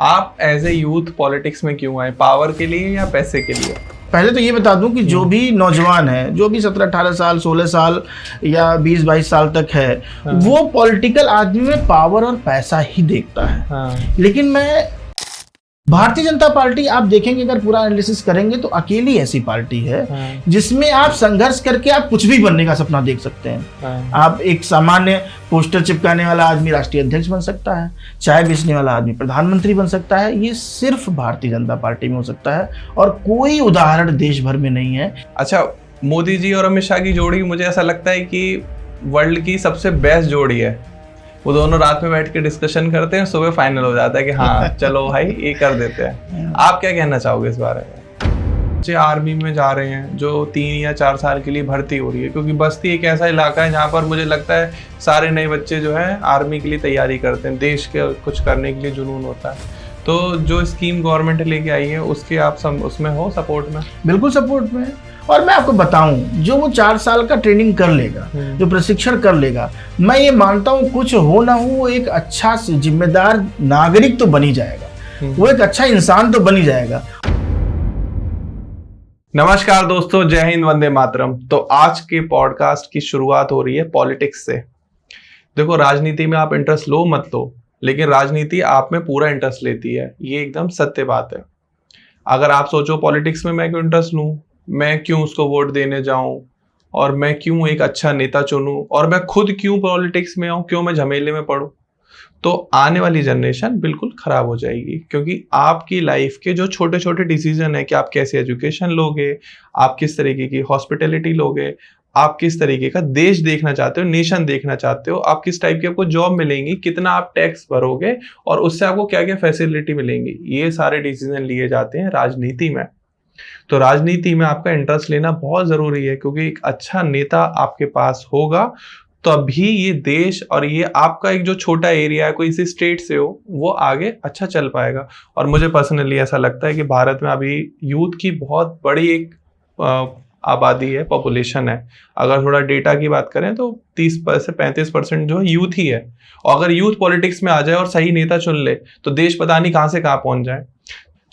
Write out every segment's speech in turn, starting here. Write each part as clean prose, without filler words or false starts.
आप as a youth politics में क्यों आए? पावर के लिए या पैसे के लिए? पहले तो ये बता दूं कि जो भी नौजवान है, जो भी 17-18 साल 16 साल या 20-22 साल तक है, वो पॉलिटिकल आदमी में पावर और पैसा ही देखता है। लेकिन मैं भारतीय जनता पार्टी, आप देखेंगे अगर पूरा एनालिसिस करेंगे तो अकेली ऐसी पार्टी है जिसमें आप संघर्ष करके आप कुछ भी बनने का सपना देख सकते हैं। आप एक सामान्य पोस्टर चिपकाने वाला आदमी राष्ट्रीय अध्यक्ष बन सकता है, चाय बेचने वाला आदमी प्रधानमंत्री बन सकता है। ये सिर्फ भारतीय जनता पार्टी में हो सकता है और कोई उदाहरण देश भर में नहीं है। अच्छा, मोदी जी और अमित शाह की जोड़ी मुझे ऐसा लगता है कि वर्ल्ड की सबसे बेस्ट जोड़ी है। वो दोनों रात में बैठ के डिस्कशन करते हैं, सुबह फाइनल हो जाता है कि हाँ चलो भाई ये कर देते हैं। आप क्या कहना चाहोगे इस बारे में? बच्चे आर्मी में जा रहे हैं जो 3 या 4 साल के लिए भर्ती हो रही है, क्योंकि बस्ती एक ऐसा इलाका है जहाँ पर मुझे लगता है सारे नए बच्चे जो है आर्मी के लिए तैयारी करते हैं, देश के कुछ करने के लिए जुनून होता है। तो जो स्कीम गवर्नमेंट लेके आई है उसके आप उसमें हो सपोर्ट में? बिल्कुल सपोर्ट में। और मैं आपको बताऊं, जो वो 4 साल का ट्रेनिंग कर लेगा, जो प्रशिक्षण कर लेगा, मैं ये मानता हूं कुछ हो ना हो वो एक अच्छा जिम्मेदार नागरिक तो बनी जाएगा, वो एक अच्छा इंसान तो बनी जाएगा। नमस्कार दोस्तों, जय हिंद, वंदे मातरम। तो आज के पॉडकास्ट की शुरुआत हो रही है पॉलिटिक्स से। देखो, राजनीति में आप इंटरेस्ट लो मत लो, लेकिन राजनीति आप में पूरा इंटरेस्ट लेती है, ये एकदम सत्य बात है। अगर आप सोचो पॉलिटिक्स में मैं क्यों इंटरेस्ट लूं, मैं क्यों उसको वोट देने जाऊं, और मैं क्यों एक अच्छा नेता चुनूं, और मैं खुद क्यों पॉलिटिक्स में आऊं, क्यों मैं झमेले में पड़ूं, तो आने वाली जनरेशन बिल्कुल खराब हो जाएगी। क्योंकि आपकी लाइफ के जो छोटे छोटे डिसीजन है कि आप कैसे एजुकेशन लोगे, आप किस तरीके की हॉस्पिटैलिटी लोगे, आप किस तरीके का देश देखना चाहते हो, नेशन देखना चाहते हो, आप किस टाइप की आपको जॉब मिलेंगी, कितना आप टैक्स भरोगे और उससे आपको क्या क्या फैसिलिटी मिलेंगी, ये सारे डिसीजन लिए जाते हैं राजनीति में। तो राजनीति में आपका इंटरेस्ट लेना बहुत जरूरी है, क्योंकि एक अच्छा नेता आपके पास होगा तो अभी ये देश और ये आपका एक जो छोटा एरिया है, कोई इसी स्टेट से हो, वो आगे अच्छा चल पाएगा। और मुझे पर्सनली ऐसा लगता है कि भारत में अभी यूथ की बहुत बड़ी एक आबादी है, पॉपुलेशन है। अगर थोड़ा डेटा की बात करें तो 30 से 35% जो है यूथ ही है। और अगर यूथ पॉलिटिक्स में आ जाए और सही नेता चुन ले तो देश पता नहीं कहाँ से कहाँ पहुंच जाए।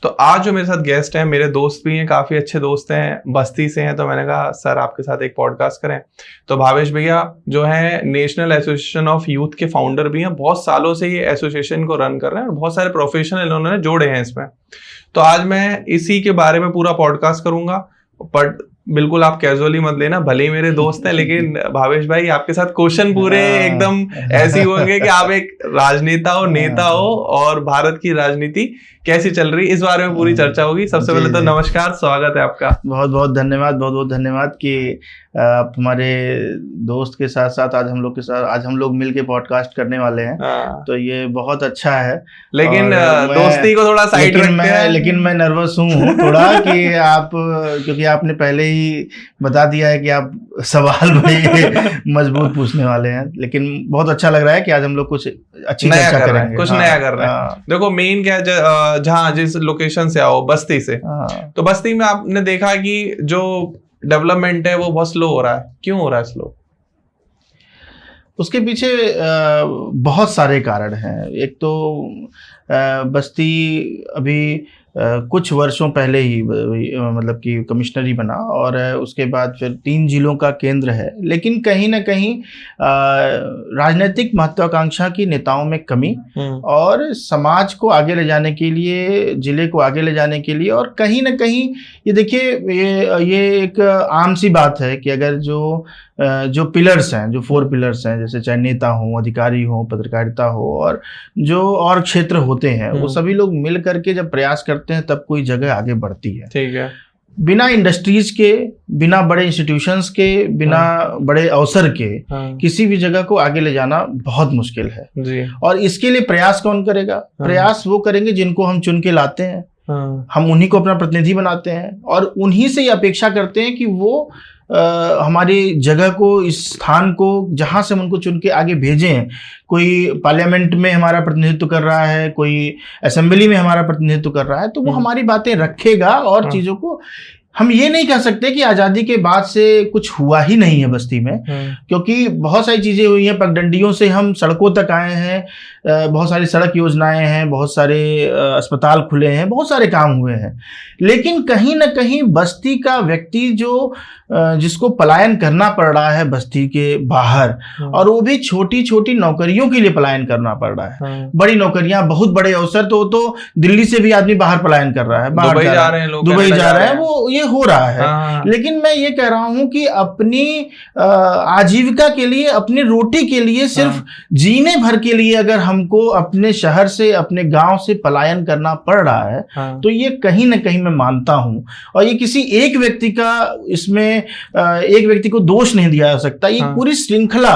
तो आज जो मेरे साथ गेस्ट हैं, मेरे दोस्त भी हैं, काफी अच्छे दोस्त हैं, बस्ती से हैं। तो मैंने कहा सर आपके साथ एक पॉडकास्ट करें। तो भावेश भैया जो है नेशनल एसोसिएशन ऑफ यूथ के फाउंडर भी हैं, बहुत सालों से ये एसोसिएशन को रन कर रहे हैं और बहुत सारे प्रोफेशनल इन्होंने जोड़े हैं इसमें। तो आज मैं इसी के बारे में पूरा पॉडकास्ट करूंगा, बट बिल्कुल आप कैजुअली मत लेना, भले ही मेरे दोस्त हैं, लेकिन भावेश भाई आपके साथ क्वेश्चन पूरे एकदम ऐसे होंगे कि आप एक राजनेता हो, नेता हो, और भारत की राजनीति कैसी चल रही इस बारे में पूरी चर्चा होगी। सबसे पहले तो नमस्कार, स्वागत है आपका। बहुत बहुत धन्यवाद, बहुत बहुत धन्यवाद कि आप हमारे दोस्त के साथ साथ आज हम लोग मिलके पॉडकास्ट करने वाले हैं। तो ये बहुत अच्छा है, लेकिन दोस्ती को थोड़ा साइड रखते हैं। लेकिन मैं नर्वस हूँ थोड़ा कि आप, क्योंकि आपने पहले ही बता दिया है कि आप सवाल बड़े मजबूत पूछने वाले हैं, लेकिन बहुत अच्छा लग रहा है कि आज हम लोग कुछ अच्छी चर्चा करेंगे, कुछ नया कर रहे हैं। देखो मेन क्या है, जहाँ जिस लोकेशन से आओ, बस्ती से, तो बस्ती में आपने देखा कि जो डेवलपमेंट है वो बहुत स्लो हो रहा है। क्यों हो रहा है स्लो? उसके पीछे बहुत सारे कारण हैं। एक तो बस्ती अभी कुछ वर्षों पहले ही मतलब कि कमिश्नरी बना और उसके बाद फिर 3 जिलों का केंद्र है, लेकिन कहीं ना कहीं राजनीतिक महत्वाकांक्षा की नेताओं में कमी और समाज को आगे ले जाने के लिए, जिले को आगे ले जाने के लिए, और कहीं ना कहीं ये देखिए ये एक आम सी बात है कि अगर जो पिलर्स हैं, जो 4 पिलर्स हैं, जैसे चाहे नेता हो, अधिकारी हो, पत्रकारिता हो, और जो और क्षेत्र होते हैं, वो सभी लोग मिल करके जब प्रयास करते हैं तब कोई जगह आगे बढ़ती है। ठीक है। बिना इंडस्ट्रीज के, बिना बड़े इंस्टीट्यूशंस के, बिना बड़े अवसर के किसी भी जगह को आगे ले जाना बहुत मुश्किल है जी। और इसके लिए प्रयास कौन करेगा? प्रयास वो करेंगे जिनको हम चुन के लाते हैं। हम उन्हीं को अपना प्रतिनिधि बनाते हैं और उन्हीं से ये अपेक्षा करते हैं कि वो हमारी जगह को, इस स्थान को जहां से हम उनको चुन के आगे भेजें। कोई पार्लियामेंट में हमारा प्रतिनिधित्व कर रहा है, कोई असेंबली में हमारा प्रतिनिधित्व कर रहा है, तो वो हमारी बातें रखेगा और चीजों को हम ये नहीं कह सकते कि आज़ादी के बाद से कुछ हुआ ही नहीं है बस्ती में, क्योंकि बहुत सारी चीज़ें हुई हैं। पगडंडियों से हम सड़कों तक आए हैं, बहुत सारी सड़क योजनाएं हैं, बहुत सारे अस्पताल खुले हैं, बहुत सारे काम हुए हैं। लेकिन कहीं ना कहीं बस्ती का व्यक्ति जो जिसको पलायन करना पड़ रहा है बस्ती के बाहर, और वो भी छोटी छोटी नौकरियों के लिए पलायन करना पड़ रहा है। बड़ी नौकरियां, बहुत बड़े अवसर, तो दिल्ली से भी आदमी बाहर पलायन कर रहा है, बाहर दुबई जा रहे हैं लोग, दुबई जा रहे हैं, वो ये हो रहा है। लेकिन मैं ये कह रहा हूं कि अपनी आजीविका के लिए, अपनी रोटी के लिए, सिर्फ जीने भर के लिए अगर हमको अपने शहर से, अपने गांव से पलायन करना पड़ रहा है, तो ये कहीं ना कहीं मैं मानता हूं, और ये किसी एक व्यक्ति का, इसमें एक व्यक्ति को दोष नहीं दिया जा सकता। ये पूरी श्रृंखला,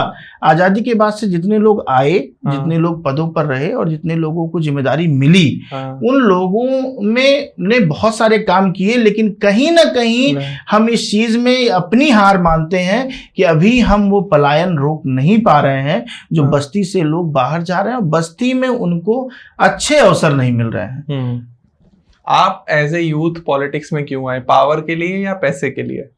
आजादी के बाद से जितने लोग आए, जितने लोग पदों पर रहे और जितने लोगों को जिम्मेदारी मिली, उन लोगों में ने बहुत सारे काम किए। लेकिन कहीं ना कहीं हम इस चीज में अपनी हार मानते हैं कि अभी हम वो पलायन रोक नहीं पा रहे हैं, जो बस्ती से लोग बाहर जा रहे हैं और बस्ती में उनको अच्छे अवसर नहीं मिल रहे हैं। आप एज ए यूथ पॉलिटिक्स में क्यों आए? पावर के लिए या पैसे के लिए?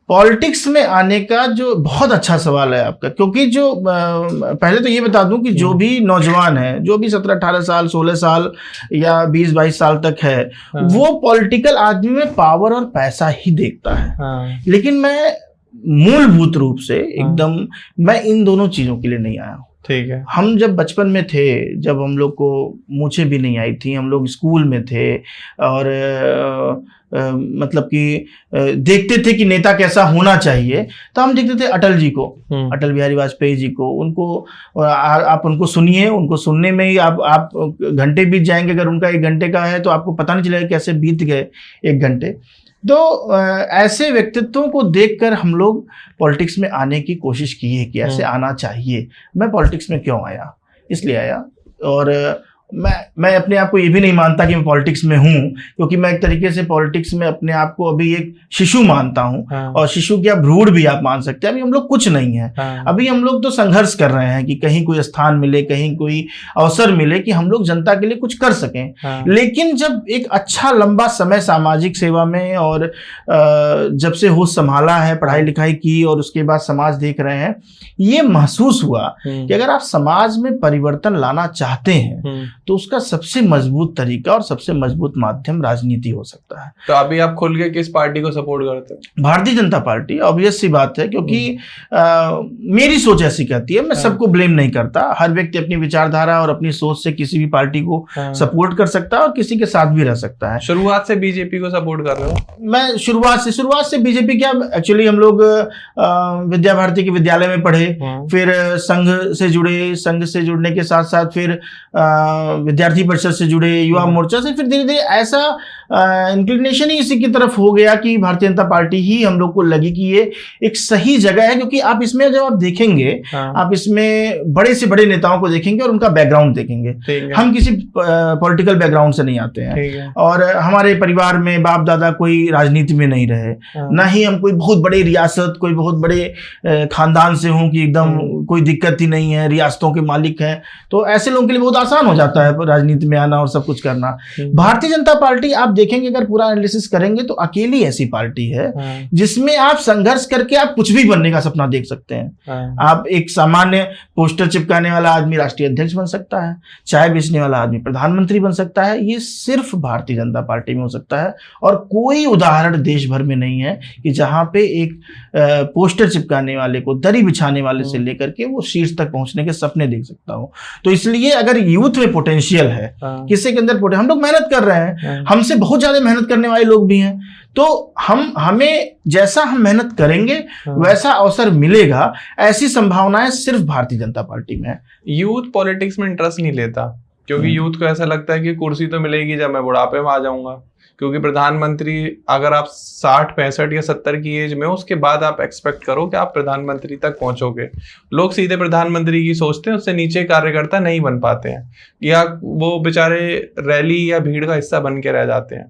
पॉलिटिक्स में आने का जो बहुत अच्छा सवाल है आपका, क्योंकि जो पहले तो ये बता दूं कि जो भी नौजवान है, जो भी 17-18 साल, 16 साल या 20-22 साल तक है, वो पॉलिटिकल आदमी में पावर और पैसा ही देखता है। लेकिन मैं मूलभूत रूप से एकदम मैं इन दोनों चीजों के लिए नहीं आया हूँ। ठीक है। हम जब बचपन में थे, जब हम लोग को मूछें भी नहीं आई थी, हम लोग स्कूल में थे और मतलब कि देखते थे कि नेता कैसा होना चाहिए, तो हम देखते थे अटल जी को, अटल बिहारी वाजपेयी जी को। उनको आप उनको सुनिए, उनको सुनने में ही आप घंटे बीत जाएंगे। अगर उनका 1 घंटे का है तो आपको पता नहीं चलेगा कैसे बीत गए 1 घंटे। तो ऐसे व्यक्तित्वों को देखकर हम लोग पॉलिटिक्स में आने की कोशिश की है कि ऐसे आना चाहिए। मैं पॉलिटिक्स में क्यों आया, इसलिए आया। और मैं अपने आप को ये भी नहीं मानता कि मैं पॉलिटिक्स में हूँ, क्योंकि मैं एक तरीके से पॉलिटिक्स में अपने आप को अभी एक शिशु मानता हूँ। और शिशु क्या, भ्रूण भी आप मान सकते हैं। अभी हम लोग कुछ नहीं है। अभी हम लोग तो संघर्ष कर रहे हैं कि कहीं कोई स्थान मिले, कहीं कोई अवसर मिले कि हम लोग जनता के लिए कुछ कर सकें। लेकिन जब एक अच्छा लंबा समय सामाजिक सेवा में और जब से होश संभाला है, पढ़ाई लिखाई की और उसके बाद समाज देख रहे हैं, ये महसूस हुआ कि अगर आप समाज में परिवर्तन लाना चाहते हैं तो उसका सबसे मजबूत तरीका और सबसे मजबूत माध्यम राजनीति हो सकता है। तो अभी आप खुल के किस पार्टी को सपोर्ट करते हैं? भारतीय जनता पार्टी। ऑब्वियस सी बात है, क्योंकि मेरी सोच ऐसी कहती है। मैं सबको ब्लेम नहीं करता। हर व्यक्ति अपनी विचारधारा और अपनी सोच से किसी भी पार्टी को सपोर्ट कर सकता है और किसी के साथ भी रह सकता है। शुरुआत से बीजेपी को सपोर्ट कर रहे हो? मैं शुरुआत से बीजेपी क्या, एक्चुअली हम लोग विद्या भारती के विद्यालय में पढ़े, फिर संघ से जुड़े, संघ से जुड़ने के साथ साथ फिर विद्यार्थी परिषद से जुड़े, युवा मोर्चा से, फिर धीरे धीरे ऐसा इंक्लिनेशन ही इसी की तरफ हो गया कि भारतीय जनता पार्टी ही हम लोग को लगी कि ये एक सही जगह है। क्योंकि आप इसमें जब आप देखेंगे, आप इसमें बड़े से बड़े नेताओं को देखेंगे और उनका बैकग्राउंड देखेंगे। हम किसी पॉलिटिकल बैकग्राउंड से नहीं आते हैं और हमारे परिवार में बाप दादा कोई राजनीति में नहीं रहे, ना ही हम कोई बहुत बड़ी रियासत, कोई बहुत बड़े खानदान से हों कि एकदम कोई दिक्कत ही नहीं है, रियासतों के मालिक हैं। तो ऐसे लोगों के लिए बहुत आसान हो जाता है राजनीति में आना और सब कुछ करना। भारतीय जनता पार्टी आप देखेंगे, अगर पूरा एनालिसिस करेंगे तो अकेली ऐसी पार्टी है जिसमें आप संघर्ष करके आप कुछ भी बनने का सपना देख सकते हैं। आप एक सामान्य पोस्टर चिपकाने वाला आदमी राष्ट्रीय अध्यक्ष बन सकता है, चाय बेचने वाला आदमी प्रधानमंत्री बन सकता है। ये सिर्फ भारतीय जनता पार्टी में हो सकता है और कोई उदाहरण देश भर में नहीं है कि जहां पे एक पोस्टर चिपकाने वाले को, दरी बिछाने वाले से लेकर के वो शीर्ष तक पहुंचने के सपने देख सकता हो। तो इसलिए अगर यूथ में पोटेंशियल है, किसी के अंदर पोटेंशियल, हम लोग मेहनत कर रहे हैं, हमसे बहुत ज्यादा मेहनत करने वाले लोग भी हैं, तो हमें जैसा हम मेहनत करेंगे वैसा अवसर मिलेगा। ऐसी संभावनाएं सिर्फ भारतीय जनता पार्टी में है। यूथ पॉलिटिक्स में इंटरेस्ट नहीं लेता क्योंकि यूथ को ऐसा लगता है कि कुर्सी तो मिलेगी जब मैं बुढ़ापे में आ जाऊंगा। क्योंकि प्रधानमंत्री, अगर आप 60, 65 या 70 की एज में हो, उसके बाद आप एक्सपेक्ट करो कि आप प्रधानमंत्री तक पहुंचोगे। लोग सीधे प्रधानमंत्री की सोचते हैं, उससे नीचे कार्यकर्ता नहीं बन पाते हैं या वो बेचारे रैली या भीड़ का हिस्सा बन के रह जाते हैं।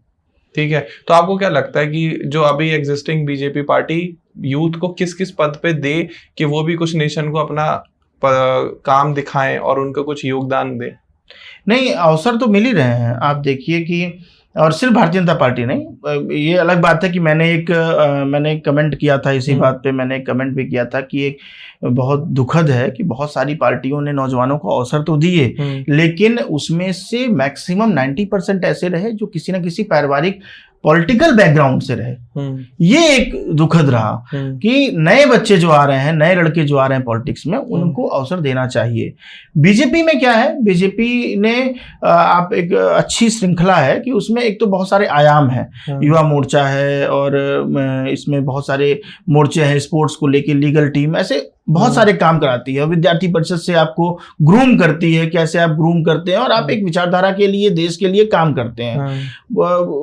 ठीक है, तो आपको क्या लगता है कि जो अभी एग्जिस्टिंग बीजेपी पार्टी यूथ को किस किस पद पे दे कि वो भी कुछ नेशन को अपना काम दिखाएं और उनको कुछ योगदान दे? नहीं, अवसर तो मिल ही रहे हैं। आप देखिए कि और सिर्फ भारतीय जनता पार्टी नहीं, ये अलग बात है कि मैंने कमेंट किया था इसी बात पे, मैंने एक कमेंट भी किया था कि एक बहुत दुखद है कि बहुत सारी पार्टियों ने नौजवानों को अवसर तो दिए, लेकिन उसमें से मैक्सिमम 90% ऐसे रहे जो किसी न किसी पारिवारिक पॉलिटिकल बैकग्राउंड से रहे। ये एक दुखद रहा कि नए बच्चे जो आ रहे हैं, नए लड़के जो आ रहे हैं पॉलिटिक्स में, उनको अवसर देना चाहिए। बीजेपी में क्या है, बीजेपी ने आप एक अच्छी श्रृंखला है कि उसमें एक तो बहुत सारे आयाम हैं, युवा मोर्चा है और इसमें बहुत सारे मोर्चे हैं, स्पोर्ट्स को लेके लीगल टीम, ऐसे बहुत सारे काम कराती है। विद्यार्थी परिषद से आपको ग्रूम करती है, कैसे आप ग्रूम करते हैं और आप एक विचारधारा के लिए, देश के लिए काम करते हैं।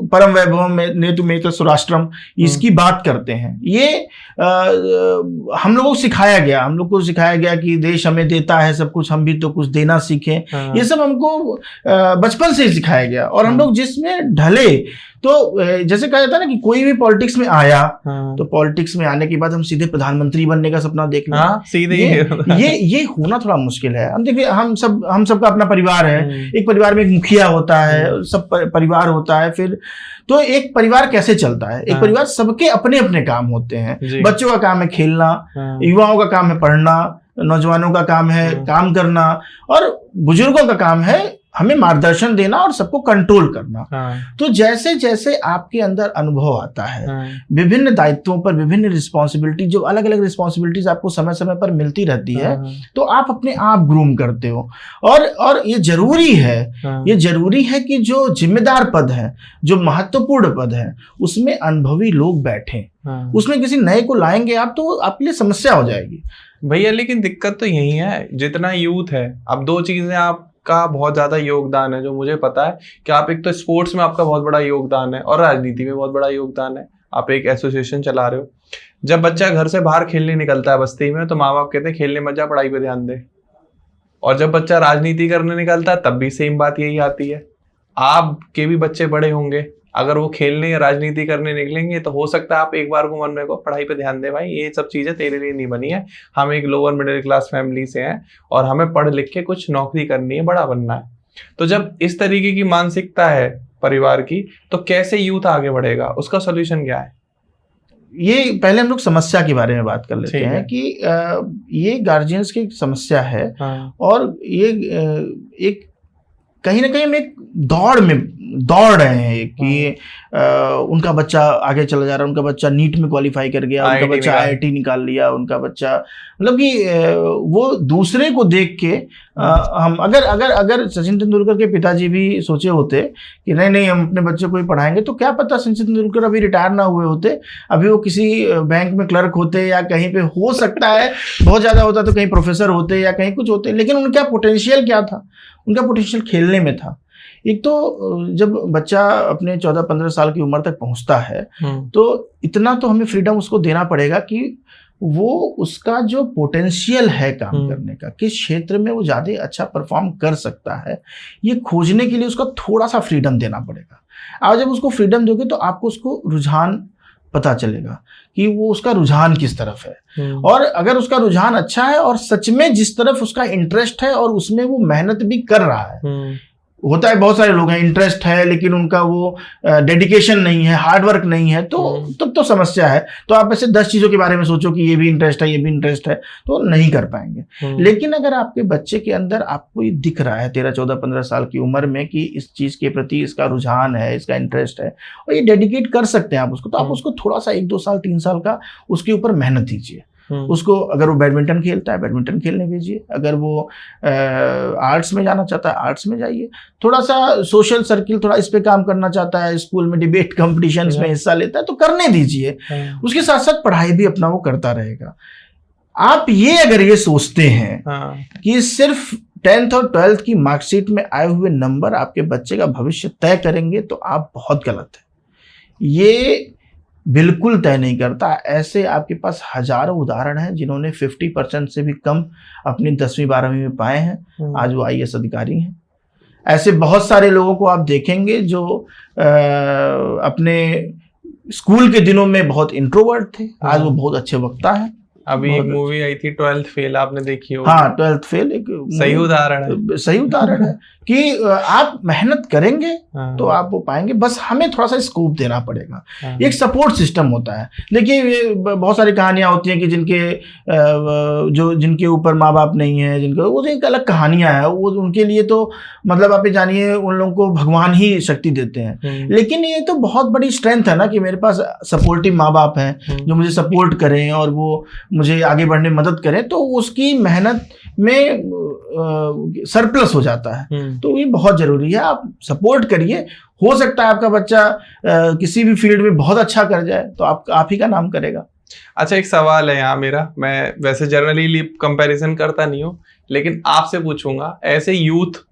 परम वैभवम नेतुमेत स्वराष्ट्रम, इसकी बात करते हैं। ये हम लोगों को सिखाया गया कि देश हमें देता है सब कुछ, हम भी तो कुछ देना सीखें। ये सब हमको बचपन से ही सिखाया गया और हम लोग जिसमें ढले, तो जैसे कहा जाता है ना कि कोई भी पॉलिटिक्स में आया तो पॉलिटिक्स में आने के बाद हम सीधे प्रधानमंत्री बनने का सपना देख लें, सीधे ये होना थोड़ा मुश्किल है। हम देखिए, हम सबका अपना परिवार है, एक परिवार में एक मुखिया होता है, सब परिवार होता है, फिर तो एक परिवार कैसे चलता है, एक परिवार सबके अपने अपने काम होते हैं। बच्चों का काम है खेलना, युवाओं का काम है पढ़ना, नौजवानों का काम है काम करना, और बुजुर्गों का काम है हमें मार्गदर्शन देना और सबको कंट्रोल करना। तो जैसे जैसे आपके अंदर अनुभव आता है, विभिन्न दायित्वों पर विभिन्न रिस्पॉन्सिबिलिटी, जो अलग अलग रिस्पॉन्सिबिलिटीज आपको समय समय पर मिलती रहती है, तो आप अपने आप ग्रूम करते हो। और ये जरूरी है कि जो जिम्मेदार पद है, जो महत्वपूर्ण पद है, उसमें अनुभवी लोग बैठे। उसमें किसी नए को लाएंगे आप तो आपके लिए समस्या हो जाएगी भैया। लेकिन दिक्कत तो यही है, जितना यूथ है, अब दो चीजें आपका बहुत ज्यादा योगदान है जो मुझे पता है कि आप, एक तो स्पोर्ट्स में आपका बहुत बड़ा योगदान है और राजनीति में बहुत बड़ा योगदान है। आप एक एसोसिएशन चला रहे हो। जब बच्चा घर से बाहर खेलने निकलता है बस्ती में, तो माँ बाप कहते हैं खेलने मत जा, पढ़ाई पे ध्यान दे। और जब बच्चा राजनीति करने निकलता है तब भी सेम बात यही आती है। आपके भी बच्चे बड़े होंगे, अगर वो खेलने या राजनीति करने निकलेंगे तो हो सकता है आप एक बार को मन में को पढ़ाई पे ध्यान दे, भाई ये सब चीजें तेरे लिए नहीं बनी है, हम एक लोअर मिडिल क्लास फैमिली से हैं और हमें पढ़ लिख के कुछ नौकरी करनी है, बड़ा बनना है। तो जब इस तरीके की मानसिकता है परिवार की, तो कैसे यूथ आगे बढ़ेगा, उसका सोल्यूशन क्या है? ये पहले हम लोग समस्या के बारे में बात कर लेते हैं कि ये गार्जियंस की समस्या है। और ये एक कहीं ना कहीं हम एक दौड़ रहे हैं कि उनका बच्चा आगे चला जा रहा है, उनका बच्चा नीट में क्वालिफाई कर गया, उनका बच्चा IIT निकाल लिया, उनका बच्चा, मतलब कि वो दूसरे को देख के हम अगर सचिन तेंदुलकर के पिताजी भी सोचे होते कि नहीं हम अपने बच्चे को ही पढ़ाएंगे, तो क्या पता सचिन तेंदुलकर अभी रिटायर ना हुए होते, अभी वो किसी बैंक में क्लर्क होते, या कहीं पे हो सकता है बहुत ज्यादा होता तो कहीं प्रोफेसर होते या कहीं कुछ होते। लेकिन उनका पोटेंशियल क्या था? उनका पोटेंशियल खेलने में था। एक तो जब बच्चा अपने 14-15 साल की उम्र तक पहुंचता है, तो इतना तो हमें फ्रीडम उसको देना पड़ेगा कि वो उसका जो पोटेंशियल है काम करने का, किस क्षेत्र में वो ज्यादा अच्छा परफॉर्म कर सकता है, ये खोजने के लिए उसका थोड़ा सा फ्रीडम देना पड़ेगा। और जब उसको फ्रीडम दोगे तो आपको उसको रुझान पता चलेगा कि वो उसका रुझान किस तरफ है। और अगर उसका रुझान अच्छा है और सच में जिस तरफ उसका इंटरेस्ट है और उसमें वो मेहनत भी कर रहा है, होता है बहुत सारे लोग हैं इंटरेस्ट है लेकिन उनका वो डेडिकेशन नहीं है, हार्ड वर्क नहीं है, तो तब तो समस्या है। तो आप ऐसे 10 चीजों के बारे में सोचो कि ये भी इंटरेस्ट है, ये भी इंटरेस्ट है, तो नहीं कर पाएंगे। लेकिन अगर आपके बच्चे के अंदर आपको ये दिख रहा है 13, 14, 15 साल की उम्र में कि इस चीज के प्रति इसका रुझान है, इसका इंटरेस्ट है और ये डेडिकेट कर सकते हैं आप उसको, तो आप उसको थोड़ा सा 1-2 साल 3 साल का उसके ऊपर मेहनत दीजिए। उसको अगर वो बैडमिंटन खेलता है बैडमिंटन खेलने भेजिए, अगर वो आर्ट्स में जाना चाहता है आर्ट्स में जाइए, थोड़ा सा सोशल सर्किल थोड़ा इस पे काम करना चाहता है, स्कूल में डिबेट कॉम्पिटिशन्स में हिस्सा लेता है तो करने दीजिए, उसके साथ साथ पढ़ाई भी अपना वो करता रहेगा। आप ये अगर ये सोचते हैं कि सिर्फ 10th और 12th की मार्कशीट में आए हुए नंबर आपके बच्चे का भविष्य तय करेंगे, तो आप बहुत गलत है। ये बिल्कुल तय नहीं करता। ऐसे आपके पास हजारों उदाहरण हैं जिन्होंने 50% से भी कम अपनी 10वीं 12वीं में पाए हैं, आज वो IAS अधिकारी हैं। ऐसे बहुत सारे लोगों को आप देखेंगे जो अपने स्कूल के दिनों में बहुत इंट्रोवर्ट थे, आज वो बहुत अच्छे वक्ता हैं। अभी एक मूवी आई थी 12th फेल, आपने देखी होगी? हाँ, 12th फेल एक सही उदाहरण है। सही उदाहरण है कि आप मेहनत करेंगे हाँ। तो आप वो पाएंगे, बस हमें थोड़ा सा स्कोप देना पड़ेगा। हाँ। एक सपोर्ट सिस्टम होता है। देखिए ये बहुत सारी कहानियां होती हैं कि जिनके ऊपर माँ बाप नहीं है, जिनके वो एक अलग कहानियां हैं, वो उनके लिए तो मतलब आप जानिए उन लोगों को भगवान ही शक्ति देते हैं। लेकिन ये तो बहुत बड़ी स्ट्रेंथ है ना कि मेरे पास सपोर्टिव माँ बाप हैं जो मुझे सपोर्ट करें और वो मुझे आगे बढ़ने में मदद करें, तो उसकी मेहनत में सरप्लस हो जाता है। तो ये बहुत जरूरी है, आप सपोर्ट करिए। हो सकता है आपका बच्चा किसी भी फील्ड में बहुत अच्छा कर जाए तो आप ही का नाम करेगा। अच्छा, एक सवाल है यहाँ मेरा, मैं वैसे जनरली कंपैरिजन करता नहीं हूँ, लेकिन आपसे पूछूंगा, ऐसे यूथ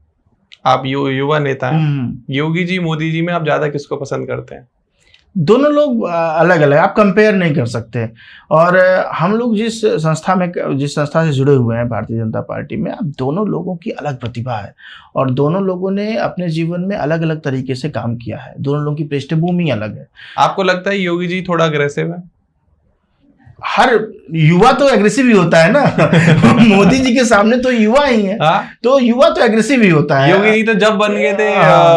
आप युवा नेता हैं, योगी जी मोदी जी में आप ज्यादा किसको पसंद करते हैं? दोनों लोग अलग अलग, आप कंपेयर नहीं कर सकते। और हम लोग जिस संस्था से जुड़े हुए हैं भारतीय जनता पार्टी में, अब दोनों लोगों की अलग प्रतिभा है और दोनों लोगों ने अपने जीवन में अलग अलग तरीके से काम किया है। दोनों लोगों की पृष्ठभूमि अलग है। आपको लगता है योगी जी थोड़ा अग्रेसिव है? हर युवा तो एग्रेसिव ही होता है ना। मोदी जी के सामने तो युवा ही है। तो युवा तो एग्रेसिव ही होता है। योगी जी तो जब बन गए थे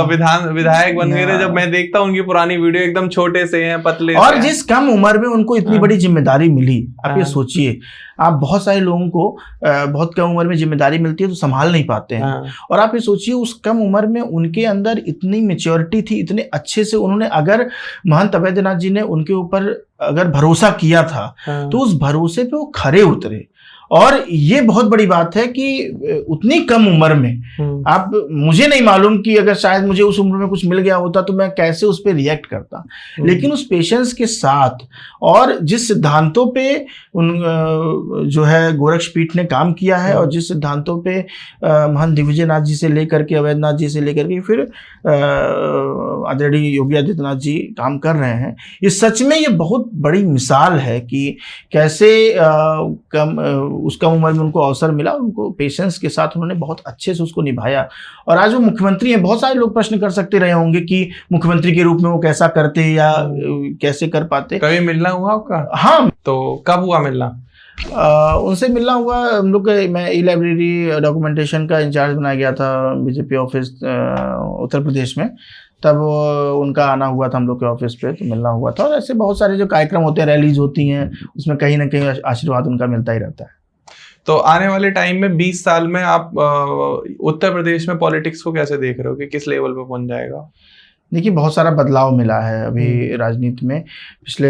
विधायक बन गए थे, जब मैं देखता हूँ उनकी पुरानी वीडियो, एकदम छोटे से हैं, पतले और जिस कम उम्र में उनको इतनी बड़ी जिम्मेदारी मिली, आप ये सोचिए। आप बहुत सारे लोगों को बहुत कम उम्र में जिम्मेदारी मिलती है तो संभाल नहीं पाते हैं। और आप ये सोचिए उस कम उम्र में उनके अंदर इतनी मैच्योरिटी थी, इतने अच्छे से उन्होंने, अगर महंत अवैधनाथ जी ने उनके ऊपर अगर भरोसा किया था तो उस भरोसे पे वो खरे उतरे। और ये बहुत बड़ी बात है कि उतनी कम उम्र में आप, मुझे नहीं मालूम कि अगर शायद मुझे उस उम्र में कुछ मिल गया होता तो मैं कैसे उस पर रिएक्ट करता, लेकिन उस पेशेंस के साथ और जिस सिद्धांतों पे जो है गोरक्षपीठ ने काम किया है और जिस सिद्धांतों पे महंत दिग्विजयनाथ जी से लेकर के अवैधनाथ जी से लेकर के फिर आदरणीय योगी आदित्यनाथ जी काम कर रहे हैं, ये सच में ये बहुत बड़ी मिसाल है कि कैसे उस कम उम्र में उनको अवसर मिला, उनको पेशेंस के साथ उन्होंने बहुत अच्छे से उसको निभाया और आज वो मुख्यमंत्री हैं। बहुत सारे लोग प्रश्न कर सकते रहे होंगे कि मुख्यमंत्री के रूप में वो कैसा करते या कैसे कर पाते। कभी मिलना हुआ आपका? हाँ। तो कब हुआ मिलना? उनसे मिलना हुआ हम लोग, मैं ई लाइब्रेरी डॉक्यूमेंटेशन का इंचार्ज बनाया गया था बीजेपी ऑफिस उत्तर प्रदेश में, तब उनका आना हुआ था हम लोग के ऑफिस पे, तो मिलना हुआ था। और ऐसे बहुत सारे जो कार्यक्रम होते हैं, रैलीज होती हैं, उसमें कहीं ना कहीं आशीर्वाद उनका मिलता ही रहता है। तो आने वाले टाइम में 20 साल में आप उत्तर प्रदेश में पॉलिटिक्स को कैसे देख रहे हो कि किस लेवल पे पहुंच जाएगा? देखिए बहुत सारा बदलाव मिला है अभी राजनीति में, पिछले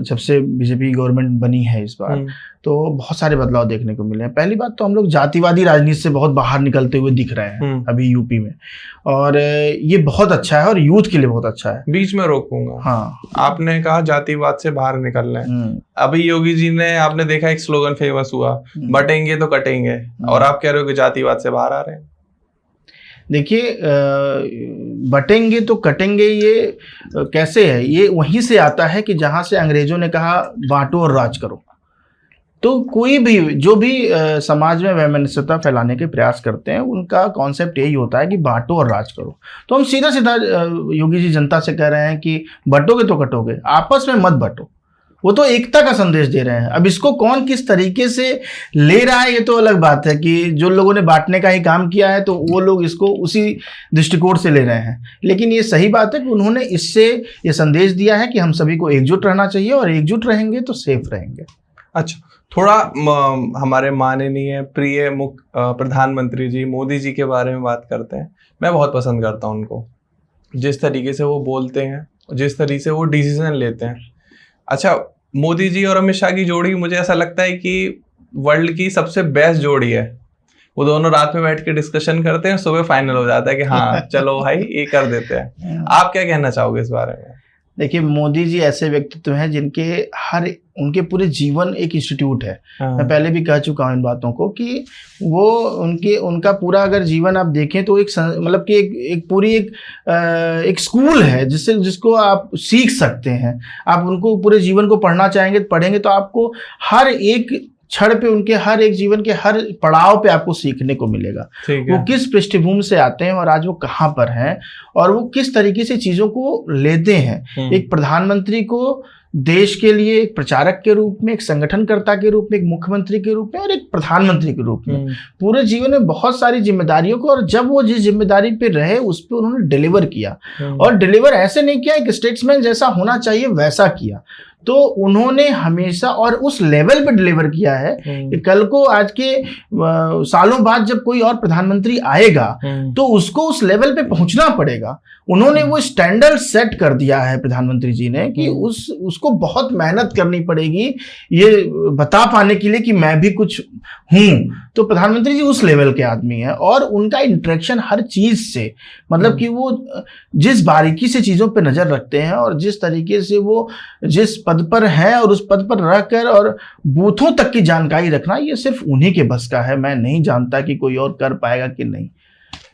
जब से बीजेपी गवर्नमेंट बनी है इस बार, तो बहुत सारे बदलाव देखने को मिले हैं। पहली बात तो हम लोग जातिवादी राजनीति से बहुत बाहर निकलते हुए दिख रहे हैं अभी यूपी में, और ये बहुत अच्छा है और यूथ के लिए बहुत अच्छा है। बीच में रोकूंगा। हाँ, आपने कहा जातिवाद से बाहर निकल रहे हैं, अभी योगी जी ने, आपने देखा एक स्लोगन फेमस हुआ, बटेंगे तो कटेंगे, और आप कह रहे हो कि जातिवाद से बाहर आ रहे हैं। देखिए बटेंगे तो कटेंगे, ये कैसे है? ये वहीं से आता है कि जहां से अंग्रेजों ने कहा बांटो और राज करो। तो कोई भी जो भी समाज में वैमनस्यता फैलाने के प्रयास करते हैं, उनका कॉन्सेप्ट यही होता है कि बांटो और राज करो। तो हम सीधा सीधा योगी जी जनता से कह रहे हैं कि बटोगे तो कटोगे, आपस में मत बटो। वो तो एकता का संदेश दे रहे हैं। अब इसको कौन किस तरीके से ले रहा है ये तो अलग बात है, कि जो लोगों ने बांटने का ही काम किया है तो वो लोग इसको उसी दृष्टिकोण से ले रहे हैं। लेकिन ये सही बात है कि उन्होंने इससे ये संदेश दिया है कि हम सभी को एकजुट रहना चाहिए, और एकजुट रहेंगे तो सेफ रहेंगे। अच्छा, थोड़ा हमारे माननीय प्रिय प्रधानमंत्री जी मोदी जी के बारे में बात करते हैं। मैं बहुत पसंद करता हूँ उनको, जिस तरीके से वो बोलते हैं, जिस तरीके से वो डिसीजन लेते हैं। अच्छा, मोदी जी और अमित शाह की जोड़ी मुझे ऐसा लगता है कि वर्ल्ड की सबसे बेस्ट जोड़ी है। वो दोनों रात में बैठ के डिस्कशन करते हैं, सुबह फाइनल हो जाता है कि हाँ चलो भाई ये कर देते हैं। आप क्या कहना चाहोगे इस बारे में? देखिए मोदी जी ऐसे व्यक्तित्व हैं जिनके उनके पूरे जीवन एक इंस्टीट्यूट है। मैं पहले भी कह चुका हूँ इन बातों को कि वो उनका पूरा अगर जीवन आप देखें तो एक मतलब कि एक पूरी एक स्कूल है जिसको आप सीख सकते हैं। आप उनको पूरे जीवन को पढ़ना चाहेंगे, पढ़ेंगे तो आपको हर एक क्षण पे, उनके हर एक जीवन के हर पड़ाव पे आपको सीखने को मिलेगा। वो किस पृष्ठभूमि से आते हैं और आज वो कहाँ पर हैं, और वो किस तरीके से चीजों को लेते हैं। एक प्रधानमंत्री को देश के लिए एक प्रचारक के रूप में, एक संगठनकर्ता के रूप में, एक मुख्यमंत्री के रूप में और एक प्रधानमंत्री के रूप में पूरे जीवन में बहुत सारी जिम्मेदारियों को, और जब वो जिस जिम्मेदारी पे रहे उस पर उन्होंने डिलीवर किया, और डिलीवर ऐसे नहीं किया, एक स्टेट्समैन जैसा होना चाहिए वैसा किया। तो उन्होंने हमेशा और उस लेवल पे डिलीवर किया है कि कल को आज के सालों बाद जब कोई और प्रधानमंत्री आएगा तो उसको उस लेवल पे पहुंचना पड़ेगा। उन्होंने वो स्टैंडर्ड सेट कर दिया है प्रधानमंत्री जी ने कि उसको बहुत मेहनत करनी पड़ेगी ये बता पाने के लिए कि मैं भी कुछ हूं। तो प्रधानमंत्री जी उस लेवल के आदमी हैं और उनका इंटरेक्शन हर चीज से, मतलब कि वो जिस बारीकी से चीजों पे नजर रखते हैं और जिस तरीके से वो जिस पद पर है और उस पद पर रहकर और बूथों तक की जानकारी रखना, ये सिर्फ उन्हीं के बस का है। मैं नहीं जानता कि कोई और कर पाएगा कि नहीं,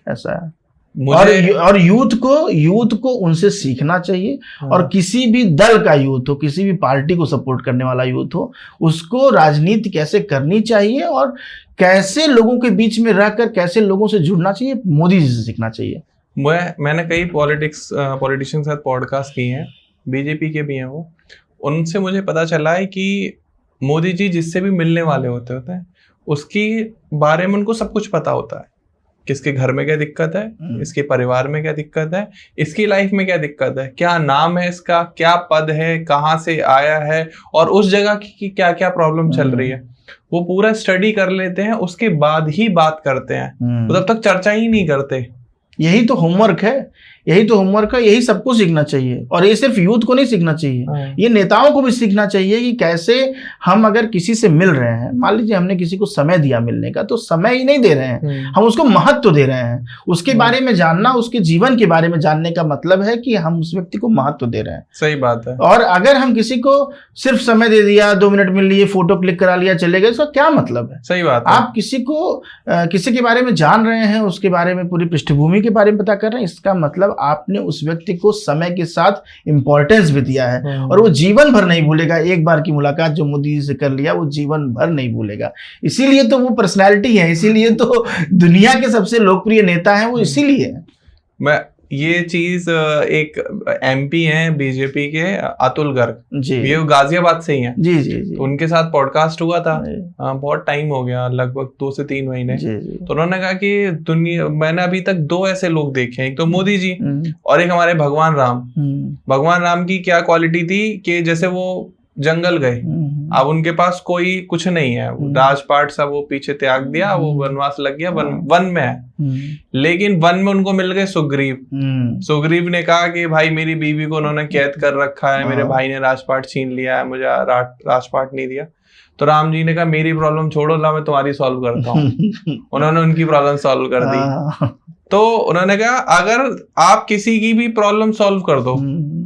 ऐसा है। और यूथ को उनसे सीखना चाहिए। और किसी भी दल का यूथ हो, किसी भी पार्टी को सपोर्ट करने वाला यूथ हो, उसको राजनीति कैसे करनी चाहिए और कैसे लोगों के बीच में रहकर कैसे लोगों से जुड़ना चाहिए, मोदी जी से सीखना चाहिए। मैंने कई पॉलिटिशियन के साथ पॉडकास्ट किए हैं, बीजेपी के भी हैं वो, उनसे मुझे पता चला है कि मोदी जी जिससे भी मिलने वाले होते हैं उसकी बारे में उनको सब कुछ पता होता है, किसके घर में क्या दिक्कत है, इसके परिवार में क्या दिक्कत है, इसकी लाइफ में क्या दिक्कत है, क्या नाम है इसका, क्या पद है, कहाँ से आया है और उस जगह की क्या क्या प्रॉब्लम चल रही है, वो पूरा स्टडी कर लेते हैं, उसके बाद ही बात करते हैं, तो तब तक चर्चा ही नहीं करते। यही तो होमवर्क है, यही सबको सीखना चाहिए। और ये सिर्फ यूथ को नहीं सीखना चाहिए, ये नेताओं को भी सीखना चाहिए कि कैसे हम अगर किसी से मिल रहे हैं, मान लीजिए हमने किसी को समय दिया मिलने का, तो समय ही नहीं दे रहे हैं, हम उसको महत्व दे रहे हैं। उसके बारे में जानना, उसके जीवन के बारे में जानने का मतलब है कि हम उस व्यक्ति को महत्व दे रहे हैं। सही बात है। और अगर हम किसी को सिर्फ समय दे दिया, 2 मिनट मिल लिए, फोटो क्लिक करा लिया, चले गए, इसका क्या मतलब है? सही बात है। आप किसी के बारे में जान रहे हैं, उसके बारे में पूरी पृष्ठभूमि के बारे में पता कर रहे हैं, इसका मतलब आपने उस व्यक्ति को समय के साथ इंपॉर्टेंस भी दिया है और वो जीवन भर नहीं भूलेगा। एक बार की मुलाकात जो मोदी जी से कर लिया वो जीवन भर नहीं भूलेगा। इसीलिए तो वो पर्सनैलिटी है, इसीलिए तो दुनिया के सबसे लोकप्रिय नेता हैं वो, इसीलिए। मैं ये चीज एक एमपी हैं बीजेपी के, अतुल गर्ग जी, ये गाजियाबाद से ही हैं जी जी जी। तो उनके साथ पॉडकास्ट हुआ था, बहुत टाइम हो गया, लगभग 2 से 3 महीने जी जी। तो उन्होंने कहा कि मैंने अभी तक 2 ऐसे लोग देखे हैं, एक तो मोदी जी और एक हमारे भगवान राम। भगवान राम की क्या क्वालिटी थी कि जैसे वो जंगल गए, अब उनके पास कोई कुछ नहीं है, राजपाट सब वो पीछे त्याग दिया, वो वनवास लग गया, वन में है। लेकिन वन में उनको मिल गए सुग्रीव। सुग्रीव ने कहा कि भाई मेरी बीवी को उन्होंने कैद कर रखा है, मेरे भाई ने राजपाट छीन लिया है, मुझे राजपाट नहीं दिया। तो राम जी ने कहा मेरी प्रॉब्लम छोड़ो, ला मैं तुम्हारी सॉल्व करता हूँ। उन्होंने उनकी प्रॉब्लम सॉल्व कर दी। तो उन्होंने कहा अगर आप किसी की भी प्रॉब्लम सॉल्व कर दो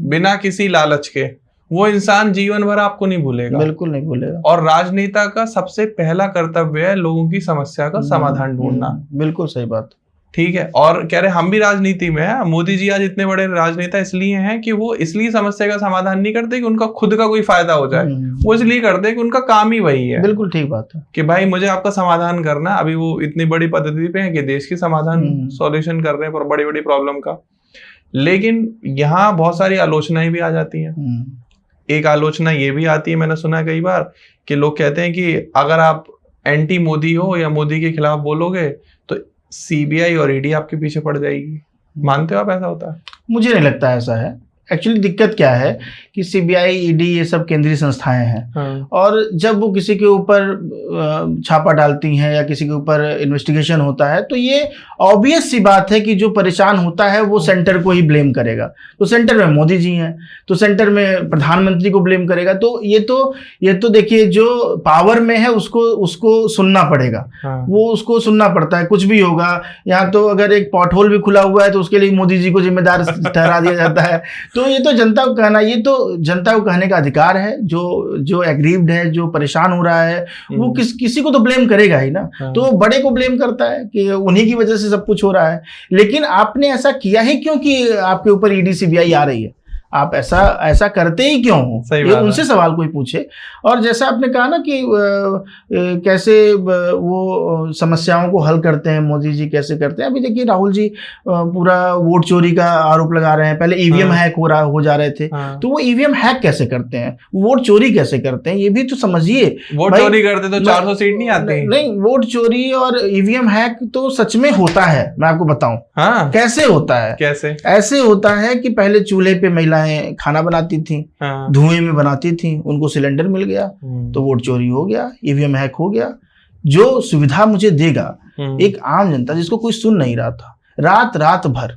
बिना किसी लालच के, वो इंसान जीवन भर आपको नहीं भूलेगा, बिल्कुल नहीं भूलेगा। और राजनेता का सबसे पहला कर्तव्य है लोगों की समस्या का समाधान ढूंढना। बिल्कुल सही बात, ठीक है। और कह रहे हम भी राजनीति में हैं। मोदी जी आज इतने बड़े राजनेता इसलिए हैं कि वो इसलिए समस्या का समाधान नहीं करते कि उनका खुद का कोई फायदा हो जाए, वो इसलिए करते हैं कि उनका काम ही वही है। बिल्कुल ठीक बात है कि भाई मुझे आपका समाधान करना है। अभी वो इतनी बड़ी पद्धति पे है कि देश की समाधान सॉल्यूशन कर रहे हैं पर बड़ी बड़ी प्रॉब्लम का। लेकिन यहाँ बहुत सारी आलोचनाएं भी आ जाती हैं। एक आलोचना ये भी आती है, मैंने सुना है कई बार, कि लोग कहते हैं कि अगर आप एंटी मोदी हो या मोदी के खिलाफ बोलोगे तो सीबीआई और ईडी आपके पीछे पड़ जाएगी। मानते हो आप ऐसा होता है? मुझे नहीं लगता ऐसा है। एक्चुअली दिक्कत क्या है कि सीबीआई, ईडी ये सब केंद्रीय संस्थाएं हैं और जब वो किसी के ऊपर छापा डालती हैं या किसी के ऊपर इन्वेस्टिगेशन होता है तो ये ऑब्वियस सी बात है कि जो परेशान होता है वो सेंटर को ही ब्लेम करेगा। तो सेंटर में मोदी जी हैं तो सेंटर में प्रधानमंत्री को ब्लेम करेगा। तो ये तो देखिए जो पावर में है उसको सुनना पड़ेगा, वो उसको सुनना पड़ता है। कुछ भी होगा, यहाँ तो अगर एक पॉट होल भी खुला हुआ है तो उसके लिए मोदी जी को जिम्मेदार ठहरा दिया जाता है। तो ये तो जनता को कहना, ये तो जनता को कहने का अधिकार है। जो एग्रीव्ड है, जो परेशान हो रहा है, वो किसी को तो ब्लेम करेगा ही ना। तो बड़े को ब्लेम करता है कि उन्हीं की वजह से सब कुछ हो रहा है। लेकिन आपने ऐसा किया ही क्यों कि आपके ऊपर ईडी सीबीआई आ रही है? आप ऐसा करते ही क्यों हो, सही ये बात है। उनसे सवाल कोई पूछे। और जैसा आपने कहा ना कि कैसे वो समस्याओं को हल करते हैं, मोदी जी कैसे करते हैं। अभी देखिए राहुल जी पूरा वोट चोरी का आरोप लगा रहे हैं, पहले ईवीएम हाँ। हैक हो जा रहे थे, हाँ। तो वो ईवीएम हैक कैसे करते हैं, वोट चोरी कैसे करते हैं, ये भी तो समझिए। वोट भाई, चोरी करते तो 400 सीट नहीं आती। नहीं, वोट चोरी और ईवीएम हैक तो सच में होता है, मैं आपको बताऊं हाँ, कैसे होता है। कैसे? ऐसे होता है कि पहले चूल्हे पे महिलाएं खाना बनाती थी, हाँ। धुएं में बनाती थी, उनको सिलेंडर मिल गया तो वोट चोरी हो गया, ईवीएम हैक हो गया। जो सुविधा मुझे देगा एक आम जनता जिसको कोई सुन नहीं रहा था, रात रात भर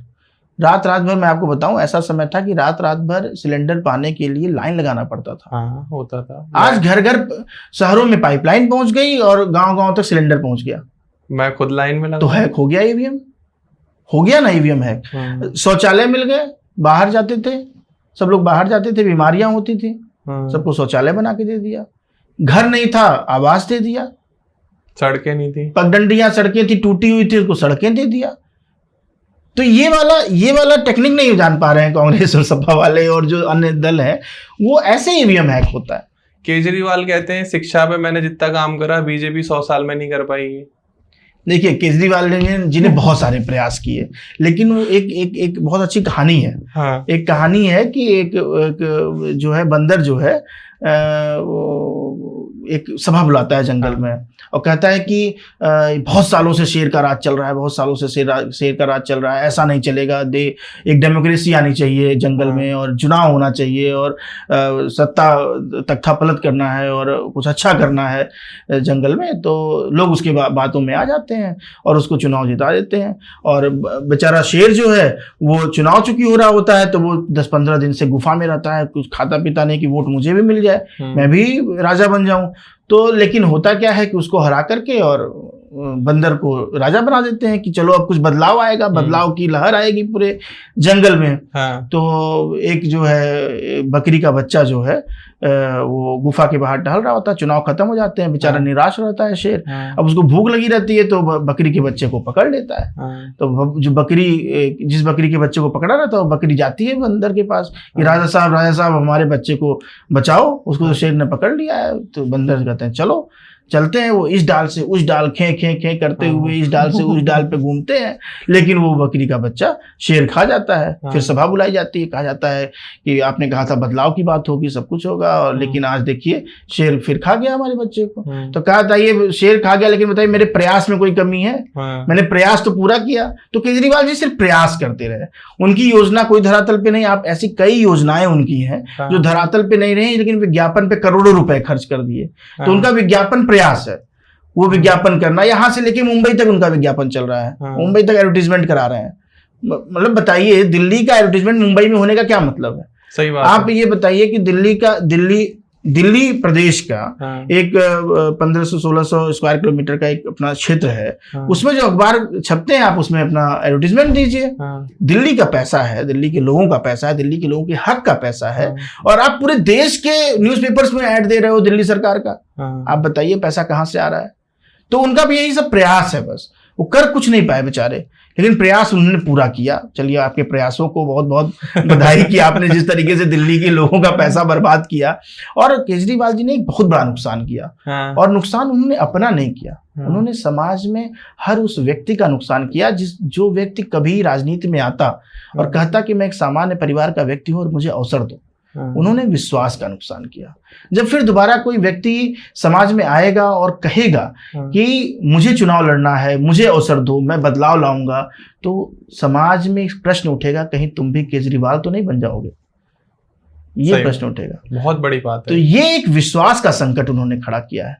मैं आपको बताऊं, ऐसा समय था कि रात भर सिलेंडर पाने के लिए लाइन लगाना पड़ता था। हाँ, होता था। आज घर शहरों में पाइपलाइन पहुंच गई और गांव तक सिलेंडर पहुंच गया। मैं खुद लाइन में लगा। तो हैक हो गया, ईवीएम हो गया ना, ईवीएम हैक। शौचालय मिल गए, बाहर जाते थे सब लोग, बाहर जाते थे, बीमारियां होती थी, सबको शौचालय बना के दे दिया। घर नहीं था, आवास दे दिया। सड़कें नहीं थी, पगडंडियां सड़कें थी, टूटी हुई थी, उसको सड़कें दे दिया। तो ये वाला टेक्निक नहीं जान पा रहे हैं कांग्रेस और सपा वाले और जो अन्य दल हैं, वो ऐसे ईवीएम हैक होता है। केजरीवाल कहते हैं शिक्षा पे मैंने जितना काम करा बीजेपी 100 साल में नहीं कर पाएगी। देखिए केजरीवाल जी ने बहुत सारे प्रयास किए, लेकिन वो एक बहुत अच्छी कहानी है। हाँ। एक कहानी है कि एक जो है बंदर जो है एक सभा बुलाता है जंगल में और कहता है कि बहुत सालों से शेर का राज चल रहा है, बहुत सालों से शेर का राज चल रहा है, ऐसा नहीं चलेगा। एक डेमोक्रेसी आनी चाहिए जंगल में और चुनाव होना चाहिए और सत्ता तख्ता पलट करना है और कुछ अच्छा करना है जंगल में। तो लोग उसके बातों में आ जाते हैं और उसको चुनाव जिता देते हैं। और बेचारा शेर जो है वो चुनाव चुकी हो रहा होता है, तो वो 10-15 दिन से गुफा में रहता है, कुछ खाता पीता नहीं कि वोट मुझे भी मिल जाए, मैं भी राजा बन जाऊं। तो लेकिन होता क्या है कि उसको हरा करके और बंदर को राजा बना देते हैं कि चलो अब कुछ बदलाव आएगा, बदलाव की लहर आएगी पूरे जंगल में। हाँ। तो एक जो है बकरी का बच्चा जो है वो गुफा के बाहर टहल रहा होता है, चुनाव खत्म हो जाते हैं, बेचारा निराश रहता है शेर। अब उसको भूख लगी रहती है तो बकरी के बच्चे को पकड़ लेता है। तो जो जिस बकरी के बच्चे को पकड़ा रहता है वो बकरी जाती है बंदर के पास कि राजा साहब हमारे बच्चे को बचाओ। उसको तो शेर ने पकड़ लिया है। तो बंदर कहते हैं चलो चलते हैं। वो इस डाल से उस डाल खे करते हुए इस डाल से उस डाल पे घूमते हैं, लेकिन वो बकरी का बच्चा शेर खा जाता है। फिर सभा बुलाई जाती है, कहा जाता है कि आपने कहा था बदलाव की बात होगी, सब कुछ होगा, और लेकिन आज देखिए शेर फिर खा गया हमारे बच्चे को। तो कहा था ये शेर खा गया, लेकिन बताइए मेरे प्रयास में कोई कमी है? मैंने प्रयास तो पूरा किया। तो केजरीवाल जी सिर्फ प्रयास करते रहे, उनकी योजना कोई धरातल पे नहीं। आप ऐसी कई योजनाएं उनकी हैं जो धरातल पे नहीं रही, लेकिन विज्ञापन पे करोड़ों रुपए खर्च कर दिए। तो उनका विज्ञापन प्रयास है, वो विज्ञापन करना। यहां से लेके मुंबई तक उनका विज्ञापन चल रहा है, मुंबई तक एडवर्टीजमेंट करा रहे हैं। मतलब बताइए दिल्ली का एडवर्टीजमेंट मुंबई में होने का क्या मतलब है? सही बात आप ये बताइए कि दिल्ली प्रदेश का एक 1500-1600 स्क्वायर किलोमीटर का एक अपना क्षेत्र है, उसमें जो अखबार छपते हैं आप उसमें अपना एडवर्टीजमेंट दीजिए। दिल्ली का पैसा है, दिल्ली के लोगों का पैसा है, दिल्ली के लोगों के हक का पैसा है, और आप पूरे देश के न्यूज़पेपर्स में ऐड दे रहे हो दिल्ली सरकार का। आप बताइए पैसा कहां से आ रहा है? तो उनका भी यही सब प्रयास है, बस वो कर कुछ नहीं पाए बेचारे, लेकिन प्रयास उन्होंने पूरा किया। चलिए आपके प्रयासों को बहुत बहुत बधाई कि आपने जिस तरीके से दिल्ली के लोगों का पैसा बर्बाद किया। और केजरीवाल जी ने एक बहुत बड़ा नुकसान किया, और नुकसान उन्होंने अपना नहीं किया, उन्होंने समाज में हर उस व्यक्ति का नुकसान किया जो व्यक्ति कभी राजनीति में आता और कहता कि मैं एक सामान्य परिवार का व्यक्ति हूं और मुझे अवसर दो। उन्होंने विश्वास का नुकसान किया। जब फिर दोबारा कोई व्यक्ति समाज में आएगा और कहेगा कि मुझे चुनाव लड़ना है, मुझे अवसर दो, मैं बदलाव लाऊंगा, तो समाज में एक प्रश्न उठेगा, कहीं तुम भी केजरीवाल तो नहीं बन जाओगे? ये प्रश्न उठेगा। बहुत बड़ी बात है। तो ये एक विश्वास का संकट उन्होंने खड़ा किया है,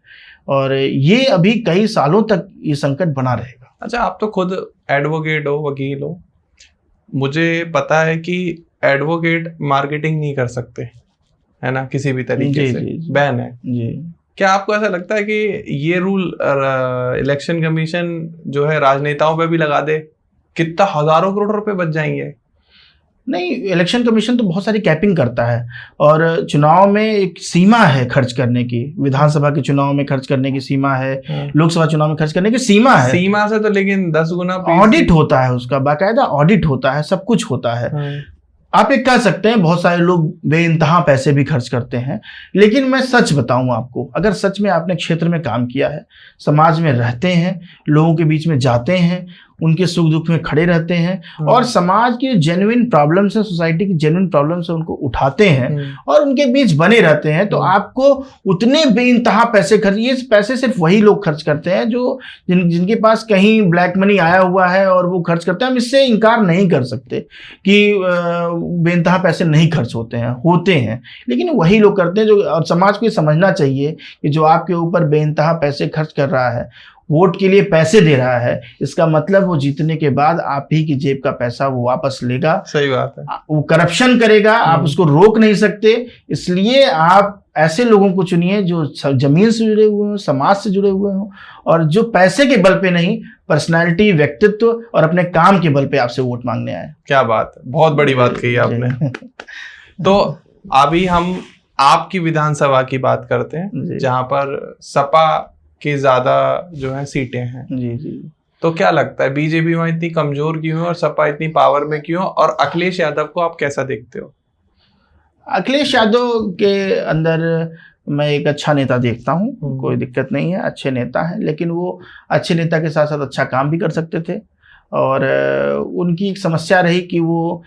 और ये अभी कई सालों तक ये संकट बना रहेगा। अच्छा, आप तो खुद एडवोकेट हो, वकील हो, मुझे पता है कि एडवोकेट मार्केटिंग नहीं कर सकते, है ना, किसी भी तरीके से बैन है जी। क्या आपको ऐसा लगता है कि ये रूल इलेक्शन कमीशन जो है राजनेताओं पे भी लगा दे, कितना हजारों करोड़ रुपए बच जाएंगे? नहीं, इलेक्शन कमीशन तो बहुत सारी कैपिंग करता है, और चुनाव में एक सीमा है खर्च करने की। विधानसभा के चुनाव में खर्च करने की सीमा है, लोकसभा चुनाव में खर्च करने की सीमा है। सीमा से तो लेकिन 10 गुना ऑडिट होता है, उसका बाकायदा ऑडिट होता है, सब कुछ होता है। आप एक कह सकते हैं बहुत सारे लोग बेइंतहा पैसे भी खर्च करते हैं, लेकिन मैं सच बताऊं आपको, अगर सच में आपने क्षेत्र में काम किया है, समाज में रहते हैं, लोगों के बीच में जाते हैं, उनके सुख दुख में खड़े रहते हैं और समाज के जेन्युइन प्रॉब्लम्स है, सोसाइटी की जेन्युइन प्रॉब्लम्स है, उनको उठाते हैं और उनके बीच बने रहते हैं, तो आपको उतने बेइंतहा पैसे खर्च, ये पैसे सिर्फ वही लोग खर्च करते हैं जो जिनके पास कहीं ब्लैक मनी आया हुआ है और वो खर्च करते हैं। हम इससे इनकार नहीं कर सकते कि बेइंतहा पैसे नहीं खर्च होते हैं, लेकिन वही लोग करते हैं जो, और समाज को ये समझना चाहिए कि जो आपके ऊपर बेइंतहा पैसे खर्च कर रहा है, वोट के लिए पैसे दे रहा है, इसका मतलब वो जीतने के बाद आप ही की जेब का पैसा वो वापस लेगा। सही बात है। वो करप्शन करेगा, आप उसको रोक नहीं सकते। इसलिए आप ऐसे लोगों को चुनिए जो जमीन से जुड़े हुए हों, समाज से जुड़े हुए हों, और जो पैसे के बल पे नहीं, पर्सनालिटी, व्यक्तित्व और अपने काम के बल पे आपसे वोट मांगने आए। क्या बात है, बहुत बड़ी बात कही आपने। तो अभी हम आपकी विधानसभा की बात करते हैं, जहां पर सपा के ज्यादा जो है सीटें हैं। जी। तो क्या लगता है बीजेपी वहां इतनी कमजोर क्यों है और सपा इतनी पावर में क्यों, और अखिलेश यादव को आप कैसा देखते हो? अखिलेश यादव के अंदर मैं एक अच्छा नेता देखता हूँ, कोई दिक्कत नहीं है, अच्छे नेता हैं, लेकिन वो अच्छे नेता के साथ साथ अच्छा काम भी कर सकते थे। और उनकी एक समस्या रही कि वो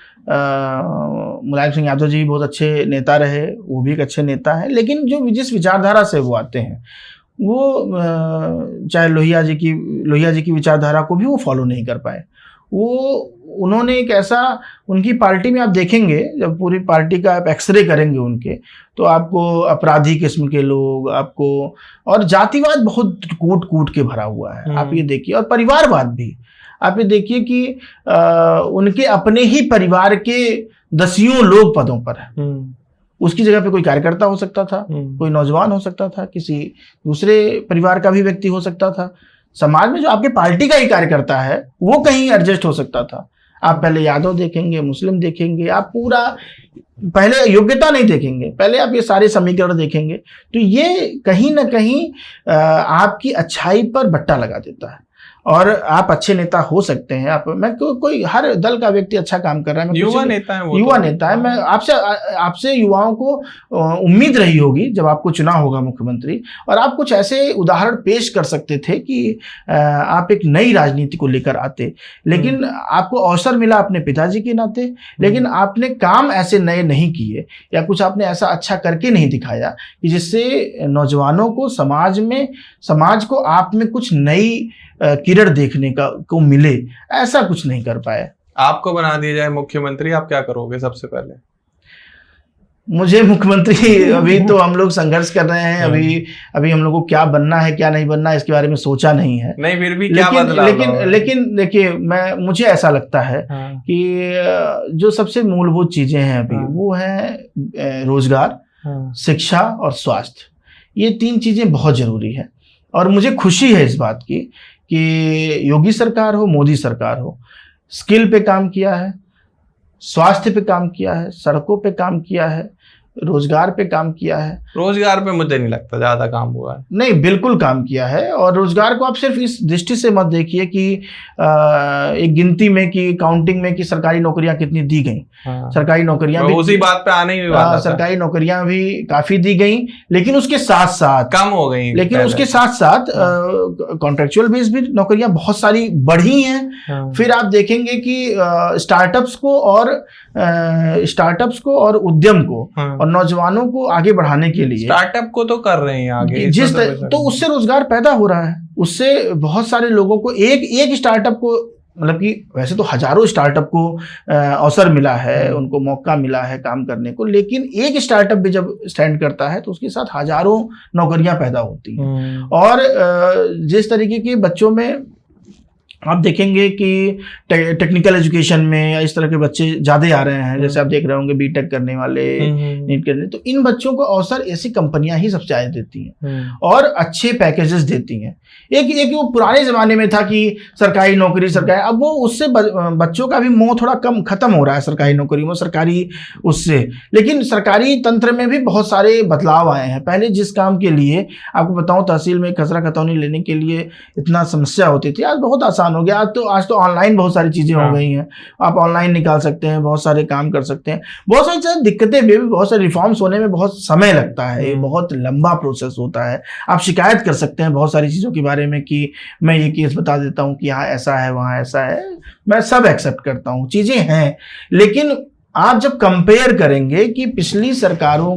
मुलायम सिंह यादव जी भी बहुत अच्छे नेता रहे, वो भी एक अच्छे नेता हैं, लेकिन जो जिस विचारधारा से वो आते हैं, वो चाहे लोहिया जी की विचारधारा को भी वो फॉलो नहीं कर पाए। उन्होंने एक ऐसा, उनकी पार्टी में आप देखेंगे, जब पूरी पार्टी का आप एक्सरे करेंगे उनके, तो आपको अपराधी किस्म के लोग, आपको, और जातिवाद बहुत कूट कूट के भरा हुआ है, आप ये देखिए, और परिवारवाद भी आप ये देखिए कि उनके अपने ही परिवार के दसियों लोग पदों पर हैं। उसकी जगह पे कोई कार्यकर्ता हो सकता था, कोई नौजवान हो सकता था, किसी दूसरे परिवार का भी व्यक्ति हो सकता था। समाज में जो आपके पार्टी का ही कार्यकर्ता है वो कहीं एडजस्ट हो सकता था। आप पहले यादव देखेंगे, मुस्लिम देखेंगे, आप पूरा पहले योग्यता नहीं देखेंगे, पहले आप ये सारे समीकरण देखेंगे, तो ये कहीं ना कहीं आपकी अच्छाई पर बट्टा लगा देता है। और आप अच्छे नेता हो सकते हैं, आप, मैं कोई हर दल का व्यक्ति अच्छा काम कर रहा है, युवा नेता है, युवा नेता है। मैं आपसे युवाओं को उम्मीद रही होगी जब आपको चुना होगा मुख्यमंत्री, और आप कुछ ऐसे उदाहरण पेश कर सकते थे कि आप एक नई राजनीति को लेकर आते, लेकिन आपको अवसर मिला अपने पिताजी के नाते, लेकिन आपने काम ऐसे नए नहीं किए, या कुछ आपने ऐसा अच्छा करके नहीं दिखाया कि जिससे नौजवानों को, समाज को आप में कुछ नई किरण देखने को मिले। ऐसा कुछ नहीं कर पाए। आपको बना दिया जाए मुख्यमंत्री, आप क्या करोगे सबसे पहले? मुझे मुख्यमंत्री, अभी तो हम लोग संघर्ष कर रहे हैं, अभी हम लोग को क्या बनना है क्या नहीं बनना है इसके बारे में सोचा नहीं है। नहीं, फिर भी क्या बदलाव? लेकिन देखिए, मुझे ऐसा लगता है कि जो सबसे मूलभूत चीजें हैं अभी, वो है रोजगार, शिक्षा और स्वास्थ्य। ये 3 चीजें बहुत जरूरी है, और मुझे खुशी है इस बात की कि योगी सरकार हो, मोदी सरकार हो, स्किल पे काम किया है, स्वास्थ्य पे काम किया है, सड़कों पे काम किया है, रोजगार पे काम किया है। रोजगार पे मुझे नहीं लगता ज्यादा काम हुआ है। नहीं, बिल्कुल काम किया है। और रोजगार को आप सिर्फ इस दृष्टि से मत देखिए कि एक गिनती में, कि काउंटिंग में, कि सरकारी नौकरियां कितनी दी गई। सरकारी नॉकरियां भी, उसी बात पे आने ही वाला था। सरकारी नौकरियां भी काफी दी गई, लेकिन उसके साथ साथ कम हो गई। लेकिन उसके साथ साथ कॉन्ट्रेक्चुअल बेस भी नौकरियां बहुत सारी बढ़ी हैं। फिर आप देखेंगे कि स्टार्टअप्स को और उद्यम को और नौजवानों को आगे बढ़ाने के लिए, स्टार्टअप को तो कर रहे हैं आगे, तो उससे रोजगार पैदा हो रहा है। उससे बहुत सारे लोगों को, एक स्टार्टअप को, मतलब कि वैसे तो हजारों स्टार्टअप को अवसर मिला है, उनको मौका मिला है काम करने को, लेकिन एक स्टार्टअप भी जब स्टैंड करता है तो उसके साथ हजारों नौकरियां पैदा होती हैं। और जिस तरीके के बच्चों में आप देखेंगे कि टेक्निकल एजुकेशन में या इस तरह के बच्चे ज्यादा आ रहे हैं, जैसे आप देख रहे होंगे बीटेक करने वाले, नीट करने, तो इन बच्चों को अवसर ऐसी कंपनियां ही सबसे ज्यादा देती हैं और अच्छे पैकेजेस देती हैं। एक वो पुराने जमाने में था कि सरकारी नौकरी, अब वो उससे बच्चों का भी मोह थोड़ा खत्म हो रहा है सरकारी नौकरी में, सरकारी उससे। लेकिन सरकारी तंत्र में भी बहुत सारे बदलाव आए हैं। पहले जिस काम के लिए, आपको बताऊं, तहसील में खसरा खतौनी लेने के लिए इतना समस्या होती थी, आज बहुत आसान आसान हो गया। आज तो ऑनलाइन बहुत सारी चीजें हो गई हैं, आप ऑनलाइन निकाल सकते हैं, बहुत सारे काम कर सकते हैं। बहुत सारी दिक्कतें भी, बहुत सारे रिफॉर्म्स होने में बहुत समय लगता है, ये बहुत लंबा प्रोसेस होता है। आप शिकायत कर सकते हैं बहुत सारी चीजों के बारे में कि मैं ये केस बता देता हूँ कि यहाँ ऐसा है वहाँ ऐसा है, मैं सब एक्सेप्ट करता हूँ, चीजें हैं। लेकिन आप जब कंपेयर करेंगे कि पिछली सरकारों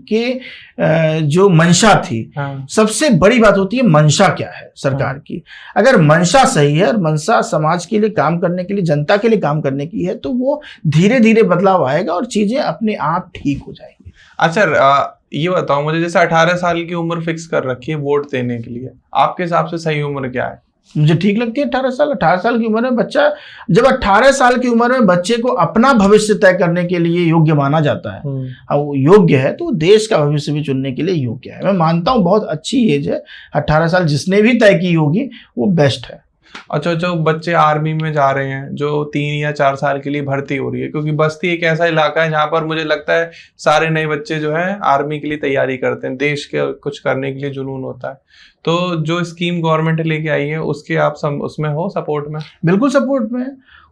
के जो मंशा थी, सबसे बड़ी बात होती है मंशा क्या है सरकार की। अगर मंशा सही है और मंशा समाज के लिए काम करने के लिए, जनता के लिए काम करने की है, तो वो धीरे धीरे बदलाव आएगा और चीजें अपने आप ठीक हो जाएंगी। अच्छा, ये बताओ मुझे, जैसे 18 साल की उम्र फिक्स कर रखी है वोट देने के लिए, आपके हिसाब से सही उम्र क्या है? मुझे ठीक लगती है 18 साल। 18 साल की उम्र में बच्चा, जब 18 साल की उम्र में बच्चे को अपना भविष्य तय करने के लिए योग्य माना जाता है, अब वो योग्य है तो देश का भविष्य भी चुनने के लिए योग्य है। मैं मानता हूँ बहुत अच्छी एज है 18 साल, जिसने भी तय की होगी वो बेस्ट है। अच्छा, जो बच्चे आर्मी में जा रहे हैं, जो 3 या 4 साल के लिए भर्ती हो रही है, क्योंकि बस्ती एक ऐसा इलाका है जहां पर मुझे लगता है सारे नए बच्चे जो हैं आर्मी के लिए तैयारी करते हैं, देश के कुछ करने के लिए जुनून होता है। तो जो स्कीम गवर्नमेंट लेके आई है उसके आप उसमें हो सपोर्ट में? बिल्कुल सपोर्ट में।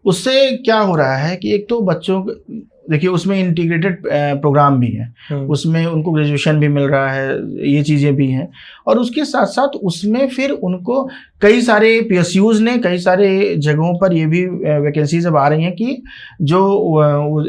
उससे क्या हो रहा है कि एक तो बच्चों, देखिए उसमें इंटीग्रेटेड प्रोग्राम भी है, उसमें उनको ग्रेजुएशन भी मिल रहा है, ये चीज़ें भी हैं, और उसके साथ साथ उसमें फिर उनको कई सारे PSUs ने कई सारे जगहों पर ये भी वैकेंसीज अब आ रही हैं कि जो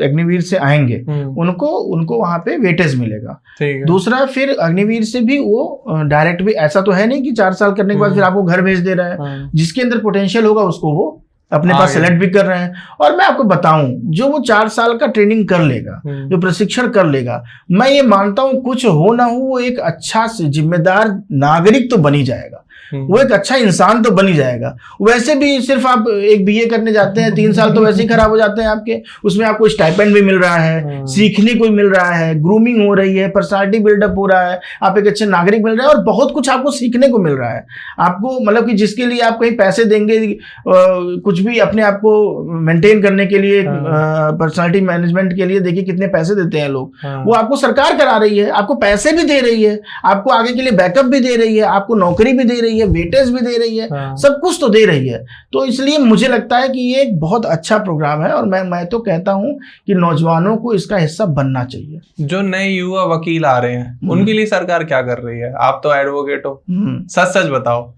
अग्निवीर से आएंगे उनको वहाँ पे वेटेज मिलेगा। दूसरा, फिर अग्निवीर से भी वो डायरेक्ट भी, ऐसा तो है नहीं कि 4 साल करने के बाद फिर आपको घर भेज दे रहा है, जिसके अंदर पोटेंशियल होगा उसको वो अपने पास सेलेक्ट भी कर रहे हैं। और मैं आपको बताऊं, जो वो 4 साल का ट्रेनिंग कर लेगा, जो प्रशिक्षण कर लेगा, मैं ये मानता हूं कुछ हो ना हो वो एक अच्छा से जिम्मेदार नागरिक तो बन ही जाएगा, वो एक अच्छा इंसान तो बन ही जाएगा। वैसे भी सिर्फ आप एक BA करने जाते हैं 3 साल तो वैसे ही खराब हो जाते हैं आपके, उसमें आपको स्टाइपेंड भी मिल रहा है, सीखने को मिल रहा है, ग्रूमिंग हो रही है, पर्सनालिटी बिल्डअप हो रहा है, आप एक अच्छे नागरिक मिल रहे हैं और बहुत कुछ आपको सीखने को मिल रहा है। आपको मतलब कि जिसके लिए आप कहीं पैसे देंगे, कुछ भी अपने आप को मेंटेन करने के लिए, पर्सनालिटी मैनेजमेंट के लिए, देखिए कितने पैसे देते हैं लोग, वो आपको सरकार करा रही है, आपको पैसे भी दे रही है, आपको आगे के लिए बैकअप भी दे रही है, आपको नौकरी भी दे रही है, वेटेज भी दे रही है, सब कुछ तो दे रही है। तो इसलिए मुझे लगता है कि ये एक बहुत अच्छा प्रोग्राम है और मैं तो कहता हूं कि नौजवानों को इसका हिस्सा बनना चाहिए। जो नए युवा वकील आ रहे हैं उनके लिए सरकार क्या कर रही है? आप तो एडवोकेट हो, सच सच बताओ।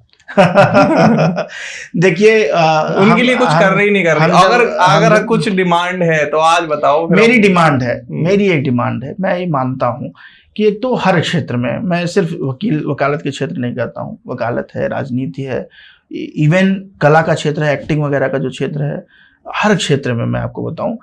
देखिए उनके लिए कुछ कर रही नहीं कर रही, अगर कुछ डिमांड है तो आज बताओ। मेरी डिमांड है, मेरी एक डिमांड है, मैं ये मानता हूं कि एक तो हर क्षेत्र में, मैं सिर्फ वकालत के क्षेत्र नहीं कहता हूँ, वकालत है, राजनीति है, इवन कला का क्षेत्र है, एक्टिंग वगैरह का जो क्षेत्र है, हर क्षेत्र में मैं आपको बताऊं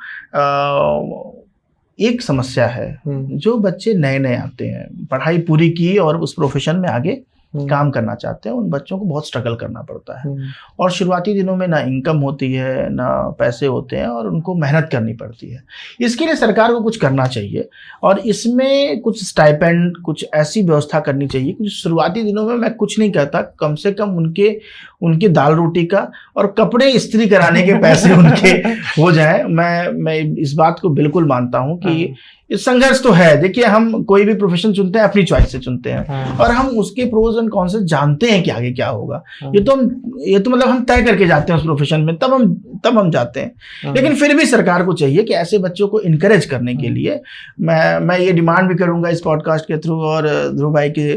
एक समस्या है। जो बच्चे नए नए आते हैं, पढ़ाई पूरी की और उस प्रोफेशन में आगे काम करना चाहते हैं, उन बच्चों को बहुत स्ट्रगल करना पड़ता है और शुरुआती दिनों में ना इनकम होती है, ना पैसे होते हैं और उनको मेहनत करनी पड़ती है। इसके लिए सरकार को कुछ करना चाहिए और इसमें कुछ स्टाइपेंड, कुछ ऐसी व्यवस्था करनी चाहिए कि शुरुआती दिनों में, मैं कुछ नहीं कहता, कम से कम उनके दाल रोटी का और कपड़े इस्त्री कराने के पैसे उनके हो जाए। मैं इस बात को बिल्कुल मानता हूँ कि संघर्ष तो है। देखिए, हम कोई भी प्रोफेशन चुनते हैं अपनी चॉइस से चुनते हैं और हम उसके प्रोज एंड कॉन्स जानते हैं कि आगे क्या होगा। ये तो मतलब हम तय करके जाते हैं उस प्रोफेशन में, तब हम जाते हैं। लेकिन फिर भी सरकार को चाहिए कि ऐसे बच्चों को इनकरेज करने के लिए मैं ये डिमांड भी करूंगा इस पॉडकास्ट के थ्रू, और ध्रुव भाई के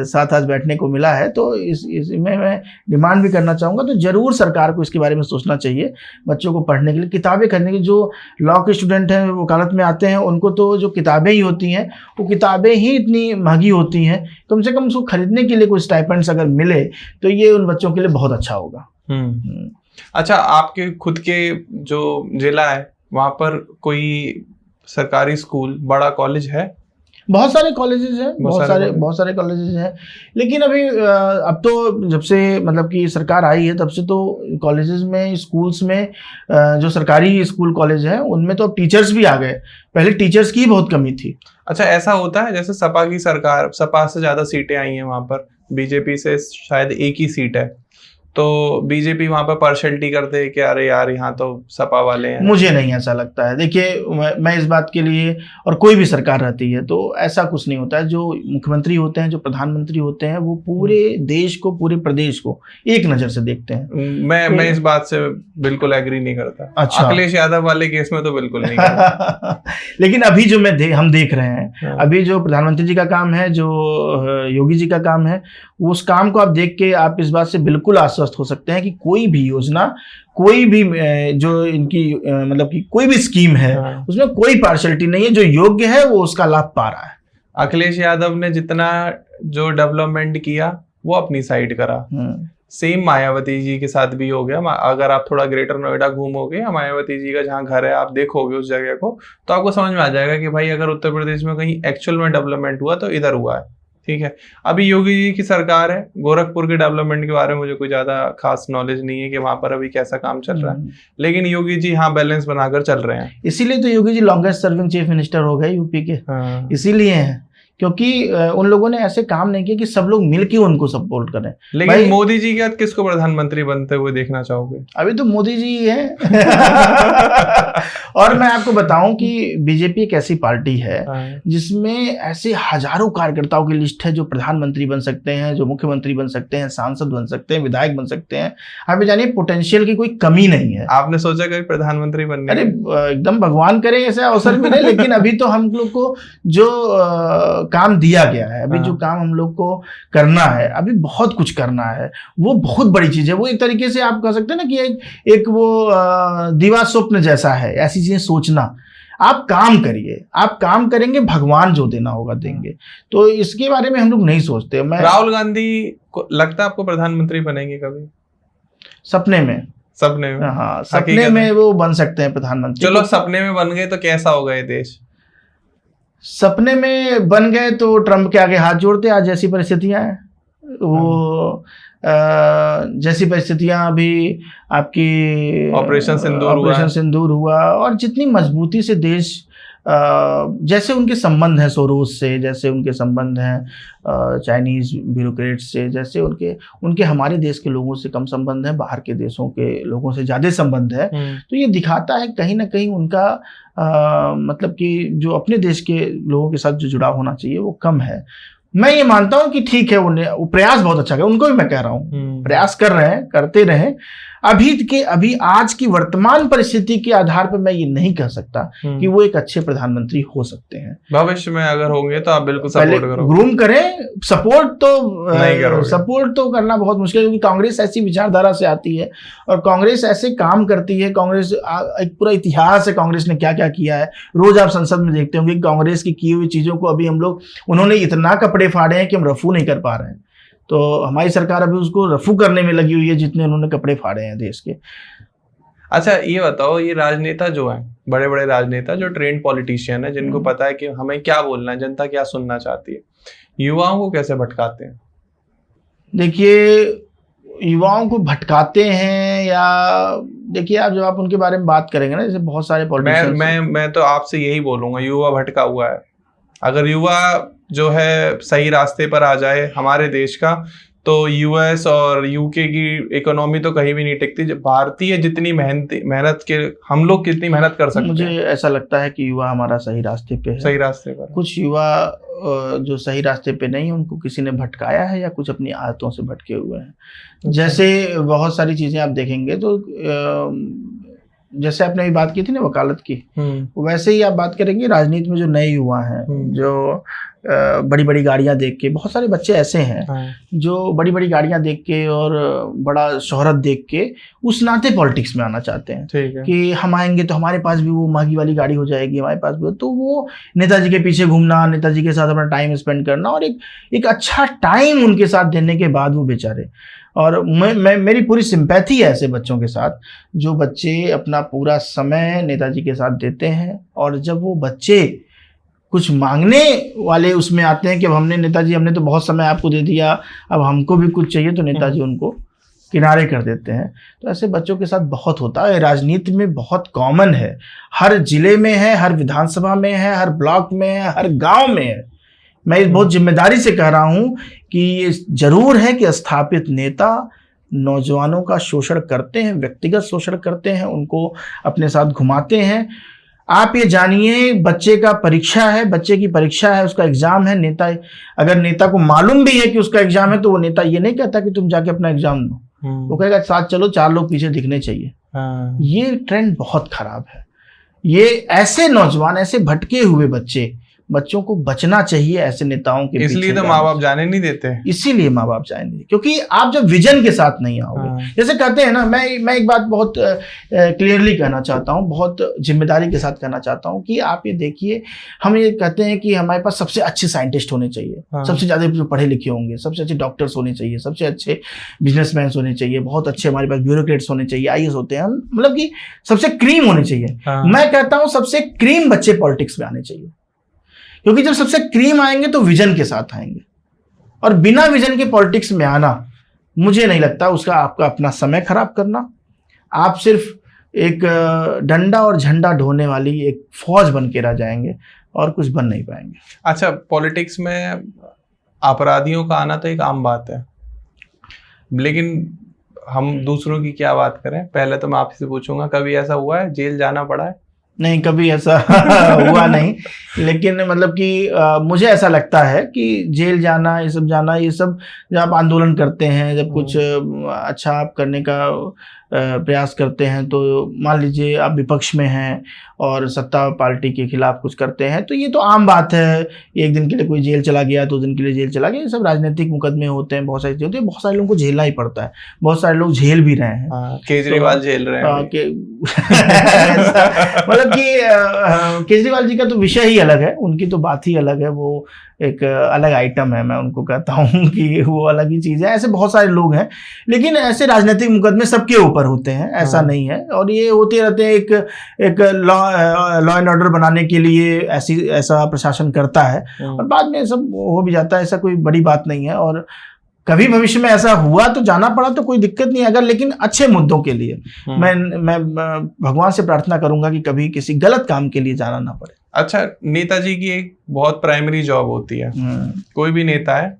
साथ आज बैठने को मिला है तो इसमें मैं डिमांड भी करना चाहूंगा। तो जरूर सरकार को इसके बारे में सोचना चाहिए, बच्चों को पढ़ने के लिए, किताबें खरीदने की। जो लॉ के स्टूडेंट हैं, वकालत में आते हैं, उनको तो जो किताबें ही होती हैं, वो किताबें ही इतनी महंगी होती हैं, कम से कम उसको खरीदने के लिए कोई स्टाइपेंड्स अगर मिले तो ये उन बच्चों के लिए बहुत अच्छा होगा। अच्छा, आपके खुद के जो जिला है वहां पर कोई सरकारी स्कूल, बड़ा कॉलेज है? बहुत सारे कॉलेजेस हैं, बहुत सारे कॉलेजेस हैं, लेकिन अभी अब तो जब से मतलब कि सरकार आई है तब से तो कॉलेजेस में, स्कूल्स में, जो सरकारी स्कूल कॉलेज हैं उनमें तो अब टीचर्स भी आ गए। पहले टीचर्स की बहुत कमी थी। अच्छा, ऐसा होता है जैसे सपा की सरकार, सपा से ज्यादा सीटें आई हैं वहां पर, बीजेपी से शायद एक ही सीट है, तो बीजेपी वहां पर पार्शलिटी करते हैं कि अरे यार यहाँ तो सपा वाले हैं। मुझे नहीं ऐसा लगता है। देखिए मैं इस बात के लिए, और कोई भी सरकार रहती है तो ऐसा कुछ नहीं होता है। जो मुख्यमंत्री होते हैं, जो प्रधानमंत्री होते हैं, वो पूरे देश को, पूरे प्रदेश को एक नज़र से देखते हैं। मैं इस बात से बिल्कुल एग्री नहीं करता। अच्छा। अखिलेश यादव वाले केस में तो बिल्कुल नहीं करता। लेकिन अभी जो हम देख रहे हैं, अभी जो प्रधानमंत्री जी का काम है, जो योगी जी का काम है, उस काम को आप देख के आप इस बात से बिल्कुल आश्वस्त हो सकते हैं कि कोई भी योजना, कोई भी जो इनकी मतलब कि कोई भी स्कीम है, उसमें कोई पार्शलिटी नहीं है। जो योग्य है वो उसका लाभ पा रहा है। अखिलेश यादव ने जितना जो डेवलपमेंट किया वो अपनी साइड करा। सेम मायावती जी के साथ भी हो गया। अगर आप थोड़ा ग्रेटर नोएडा घूमोगे, मायावती जी का जहाँ घर है, आप देखोगे उस जगह को, तो आपको समझ में आ जाएगा कि भाई अगर उत्तर प्रदेश में कहीं एक्चुअल में डेवलपमेंट हुआ तो इधर हुआ है। ठीक है, अभी योगी जी की सरकार है, गोरखपुर के डेवलपमेंट के बारे में मुझे कोई ज्यादा खास नॉलेज नहीं है कि वहां पर अभी कैसा काम चल रहा है, लेकिन योगी जी हाँ बैलेंस बनाकर चल रहे हैं। इसीलिए तो Yogi ji longest serving chief minister हो गए यूपी के। इसीलिए है क्योंकि उन लोगों ने ऐसे काम नहीं किए कि सब लोग मिलकर उनको सपोर्ट करें। लेकिन मोदी जी के बाद किसको प्रधानमंत्री बनते हुए देखना चाहोगे? अभी तो मोदी जी ही है। और मैं आपको बताऊं कि बीजेपी एक ऐसी पार्टी है जिसमें ऐसे हजारों कार्यकर्ताओं की लिस्ट है जो प्रधानमंत्री बन सकते हैं, जो मुख्यमंत्री बन सकते हैं, सांसद बन सकते हैं, विधायक बन सकते हैं। आप जानिए पोटेंशियल की कोई कमी नहीं है। आपने सोचा कभी प्रधानमंत्री बनने? अरे एकदम भगवान करे ऐसे अवसर मिले। लेकिन अभी तो हम लोग को जो काम दिया गया है, अभी जो काम हम लोग को करना है, अभी बहुत कुछ करना है, वो बहुत बड़ी चीज है। वो एक तरीके से आप कह सकते हैं ना कि एक वो दिवा स्वप्न जैसा है, ऐसी चीजें सोचना। आप काम करिए, आप काम करेंगे, भगवान जो देना होगा देंगे। तो इसके बारे में हम लोग नहीं सोचते। राहुल गांधी को लगता है आपको प्रधानमंत्री बनेंगे कभी? सपने में हाँ, सपने में वो बन सकते हैं प्रधानमंत्री। चलो सपने में बन गए तो कैसा होगा ये देश? सपने में बन गए तो ट्रम्प के आगे हाथ जोड़ते। आज जैसी परिस्थितियां हैं, वो जैसी परिस्थितियां अभी आपकी ऑपरेशन सिंदूर हुआ, और जितनी मजबूती से देश जैसे उनके संबंध हैं सोरोस से, जैसे उनके संबंध हैं चाइनीज ब्यूरोक्रेट्स से, जैसे उनके हमारे देश के लोगों से कम संबंध है, बाहर के देशों के लोगों से ज़्यादा संबंध है। तो ये दिखाता है कहीं ना कहीं उनका मतलब कि जो अपने देश के लोगों के साथ जो जुड़ाव होना चाहिए वो कम है। मैं ये मानता हूं कि ठीक है, वो प्रयास बहुत अच्छा कर, उनको भी मैं कह रहा हूं प्रयास कर रहे हैं, करते रहें। अभी आज की वर्तमान परिस्थिति के आधार पर मैं ये नहीं कह सकता कि वो एक अच्छे प्रधानमंत्री हो सकते हैं। भविष्य में अगर होंगे तो आप बिल्कुल सपोर्ट करो। ग्रूम करें, सपोर्ट तो करना बहुत मुश्किल है, क्योंकि कांग्रेस ऐसी विचारधारा से आती है और कांग्रेस ऐसे काम करती है। कांग्रेस एक पूरा इतिहास है, कांग्रेस ने क्या क्या किया है। रोज आप संसद में देखते होंगे कांग्रेस की की हुई चीजों को अभी उन्होंने इतना कपड़े फाड़े हैं कि हम रफू नहीं कर पा रहे हैं। तो हमारी सरकार अभी उसको रफू करने में लगी हुई है जितने उन्होंने कपड़े फाड़े हैं देश के। अच्छा ये बताओ, ये राजनेता जो है, बड़े बड़े राजनेता जो ट्रेंड पॉलिटिशियन है, जिनको पता है कि हमें क्या बोलना है, जनता क्या सुनना चाहती है, युवाओं को कैसे भटकाते हैं? देखिए, युवाओं को भटकाते हैं या देखिए, आप जब आप उनके बारे में बात करेंगे ना, जैसे बहुत सारे पॉलिटिशियन, मैं तो आपसे यही बोलूंगा, युवा भटका हुआ है। अगर युवा जो है सही रास्ते पर आ जाए हमारे देश का, तो यूएस और यूके की इकोनॉमी तो कहीं भी नहीं टिकती। भारतीय जितनी मेहनत के हम लोग कितनी मेहनत कर सकते हैं। मुझे ऐसा लगता है कि युवा हमारा सही रास्ते पे है, सही रास्ते पर। कुछ युवा जो सही रास्ते पे नहीं है, उनको किसी ने भटकाया है या कुछ अपनी आदतों से भटके हुए हैं। जैसे बहुत सारी चीजें आप देखेंगे तो जैसे आपने अभी बात की थी ना वकालत की, वैसे ही आप बात करेंगे राजनीति में जो नए युवा हैं, जो बड़ी बड़ी गाड़ियां देख के, बहुत सारे बच्चे ऐसे हैं जो बड़ी बड़ी गाड़ियां देख के और बड़ा शोहरत देख के उस नाते पॉलिटिक्स में आना चाहते हैं कि हम आएंगे तो हमारे पास भी वो महंगी वाली गाड़ी हो जाएगी, हमारे पास भी। तो वो नेताजी के पीछे घूमना, नेताजी के साथ अपना टाइम स्पेंड करना, और एक अच्छा टाइम उनके साथ देने के बाद वो बेचारे, और मेरी पूरी सिंपैथी है ऐसे बच्चों के साथ जो बच्चे अपना पूरा समय नेताजी के साथ देते हैं, और जब वो बच्चे कुछ मांगने वाले उसमें आते हैं कि अब हमने तो बहुत समय आपको दे दिया, अब हमको भी कुछ चाहिए, तो नेताजी उनको किनारे कर देते हैं। तो ऐसे बच्चों के साथ बहुत होता है, राजनीति में बहुत कॉमन है, हर जिले में है, हर विधानसभा में है, हर ब्लॉक में है, हर गांव में है। मैं बहुत जिम्मेदारी से कह रहा हूं कि ये जरूर है कि स्थापित नेता नौजवानों का शोषण करते हैं, व्यक्तिगत शोषण करते हैं, उनको अपने साथ घुमाते हैं। आप ये जानिए, बच्चे का परीक्षा है, बच्चे की परीक्षा है, उसका एग्जाम है। नेता, अगर नेता को मालूम भी है कि उसका एग्जाम है, तो वो नेता ये नहीं कहता कि तुम जाके अपना एग्जाम दो, वो कहेगा साथ चलो, 4 लोग पीछे दिखने चाहिए। ये ट्रेंड बहुत खराब है। ये ऐसे नौजवान, ऐसे भटके हुए बच्चों को बचना चाहिए ऐसे नेताओं के। इसलिए तो माँ बाप जाने नहीं देते, इसीलिए माँ बाप जाने नहीं देते, क्योंकि आप जब विजन के साथ नहीं आओगे। जैसे कहते हैं ना, मैं एक बात बहुत क्लियरली कहना चाहता हूँ, बहुत जिम्मेदारी के साथ कहना चाहता हूँ कि आप ये देखिए, हम ये कहते हैं कि हमारे पास सबसे अच्छे साइंटिस्ट होने चाहिए, सबसे ज्यादा जो पढ़े लिखे होंगे, सबसे अच्छे डॉक्टर्स होने चाहिए, सबसे अच्छे बिजनेसमैन होने चाहिए, बहुत अच्छे हमारे पास ब्यूरोक्रेट्स होने चाहिए, IAS होते हैं, मतलब कि सबसे क्रीम होने चाहिए। मैं कहता हूँ सबसे क्रीम बच्चे पॉलिटिक्स में आने चाहिए, क्योंकि जब सबसे क्रीम आएंगे तो विजन के साथ आएंगे, और बिना विजन के पॉलिटिक्स में आना, मुझे नहीं लगता उसका आपका अपना समय खराब करना। आप सिर्फ एक डंडा और झंडा ढोने वाली एक फौज बन के रह जाएंगे और कुछ बन नहीं पाएंगे। अच्छा, पॉलिटिक्स में अपराधियों का आना तो एक आम बात है, लेकिन हम दूसरों की क्या बात करें। पहले तो मैं आपसे पूछूंगा, कभी ऐसा हुआ है जेल जाना पड़ा है? नहीं, कभी ऐसा हुआ नहीं, लेकिन मतलब कि मुझे ऐसा लगता है कि जेल जाना, ये सब जब आप आंदोलन करते हैं, जब कुछ अच्छा आप करने का प्रयास करते हैं, तो मान लीजिए आप विपक्ष में हैं और सत्ता पार्टी के खिलाफ कुछ करते हैं, तो ये तो आम बात है। एक दिन के लिए कोई जेल चला गया, 2 दिन के लिए जेल चला गया, ये सब राजनीतिक मुकदमे होते हैं, बहुत सारी चीजें होती है, बहुत सारे लोगों को झेलना ही पड़ता है, बहुत सारे लोग झेल भी रहे हैं। केजरीवाल झेल रहे हैं मतलब कि केजरीवाल जी का तो विषय ही अलग है, उनकी तो बात ही अलग है, वो एक अलग आइटम है। मैं उनको कहता हूँ कि वो अलग ही चीज़ है। ऐसे बहुत सारे लोग हैं, लेकिन ऐसे राजनीतिक मुकदमे सबके ऊपर होते हैं, ऐसा नहीं है, और ये होते रहते हैं। एक लॉ एंड ऑर्डर बनाने के लिए ऐसा प्रशासन करता है, और बाद में सब हो भी जाता है, ऐसा कोई बड़ी बात नहीं है। और कभी भविष्य में ऐसा हुआ तो जाना पड़ा तो कोई दिक्कत नहीं, अगर लेकिन अच्छे मुद्दों के लिए। मैं भगवान से प्रार्थना करूंगा कि कभी किसी गलत काम के लिए जाना ना पड़े। अच्छा, नेताजी की एक बहुत प्राइमरी जॉब होती है, कोई भी नेता है,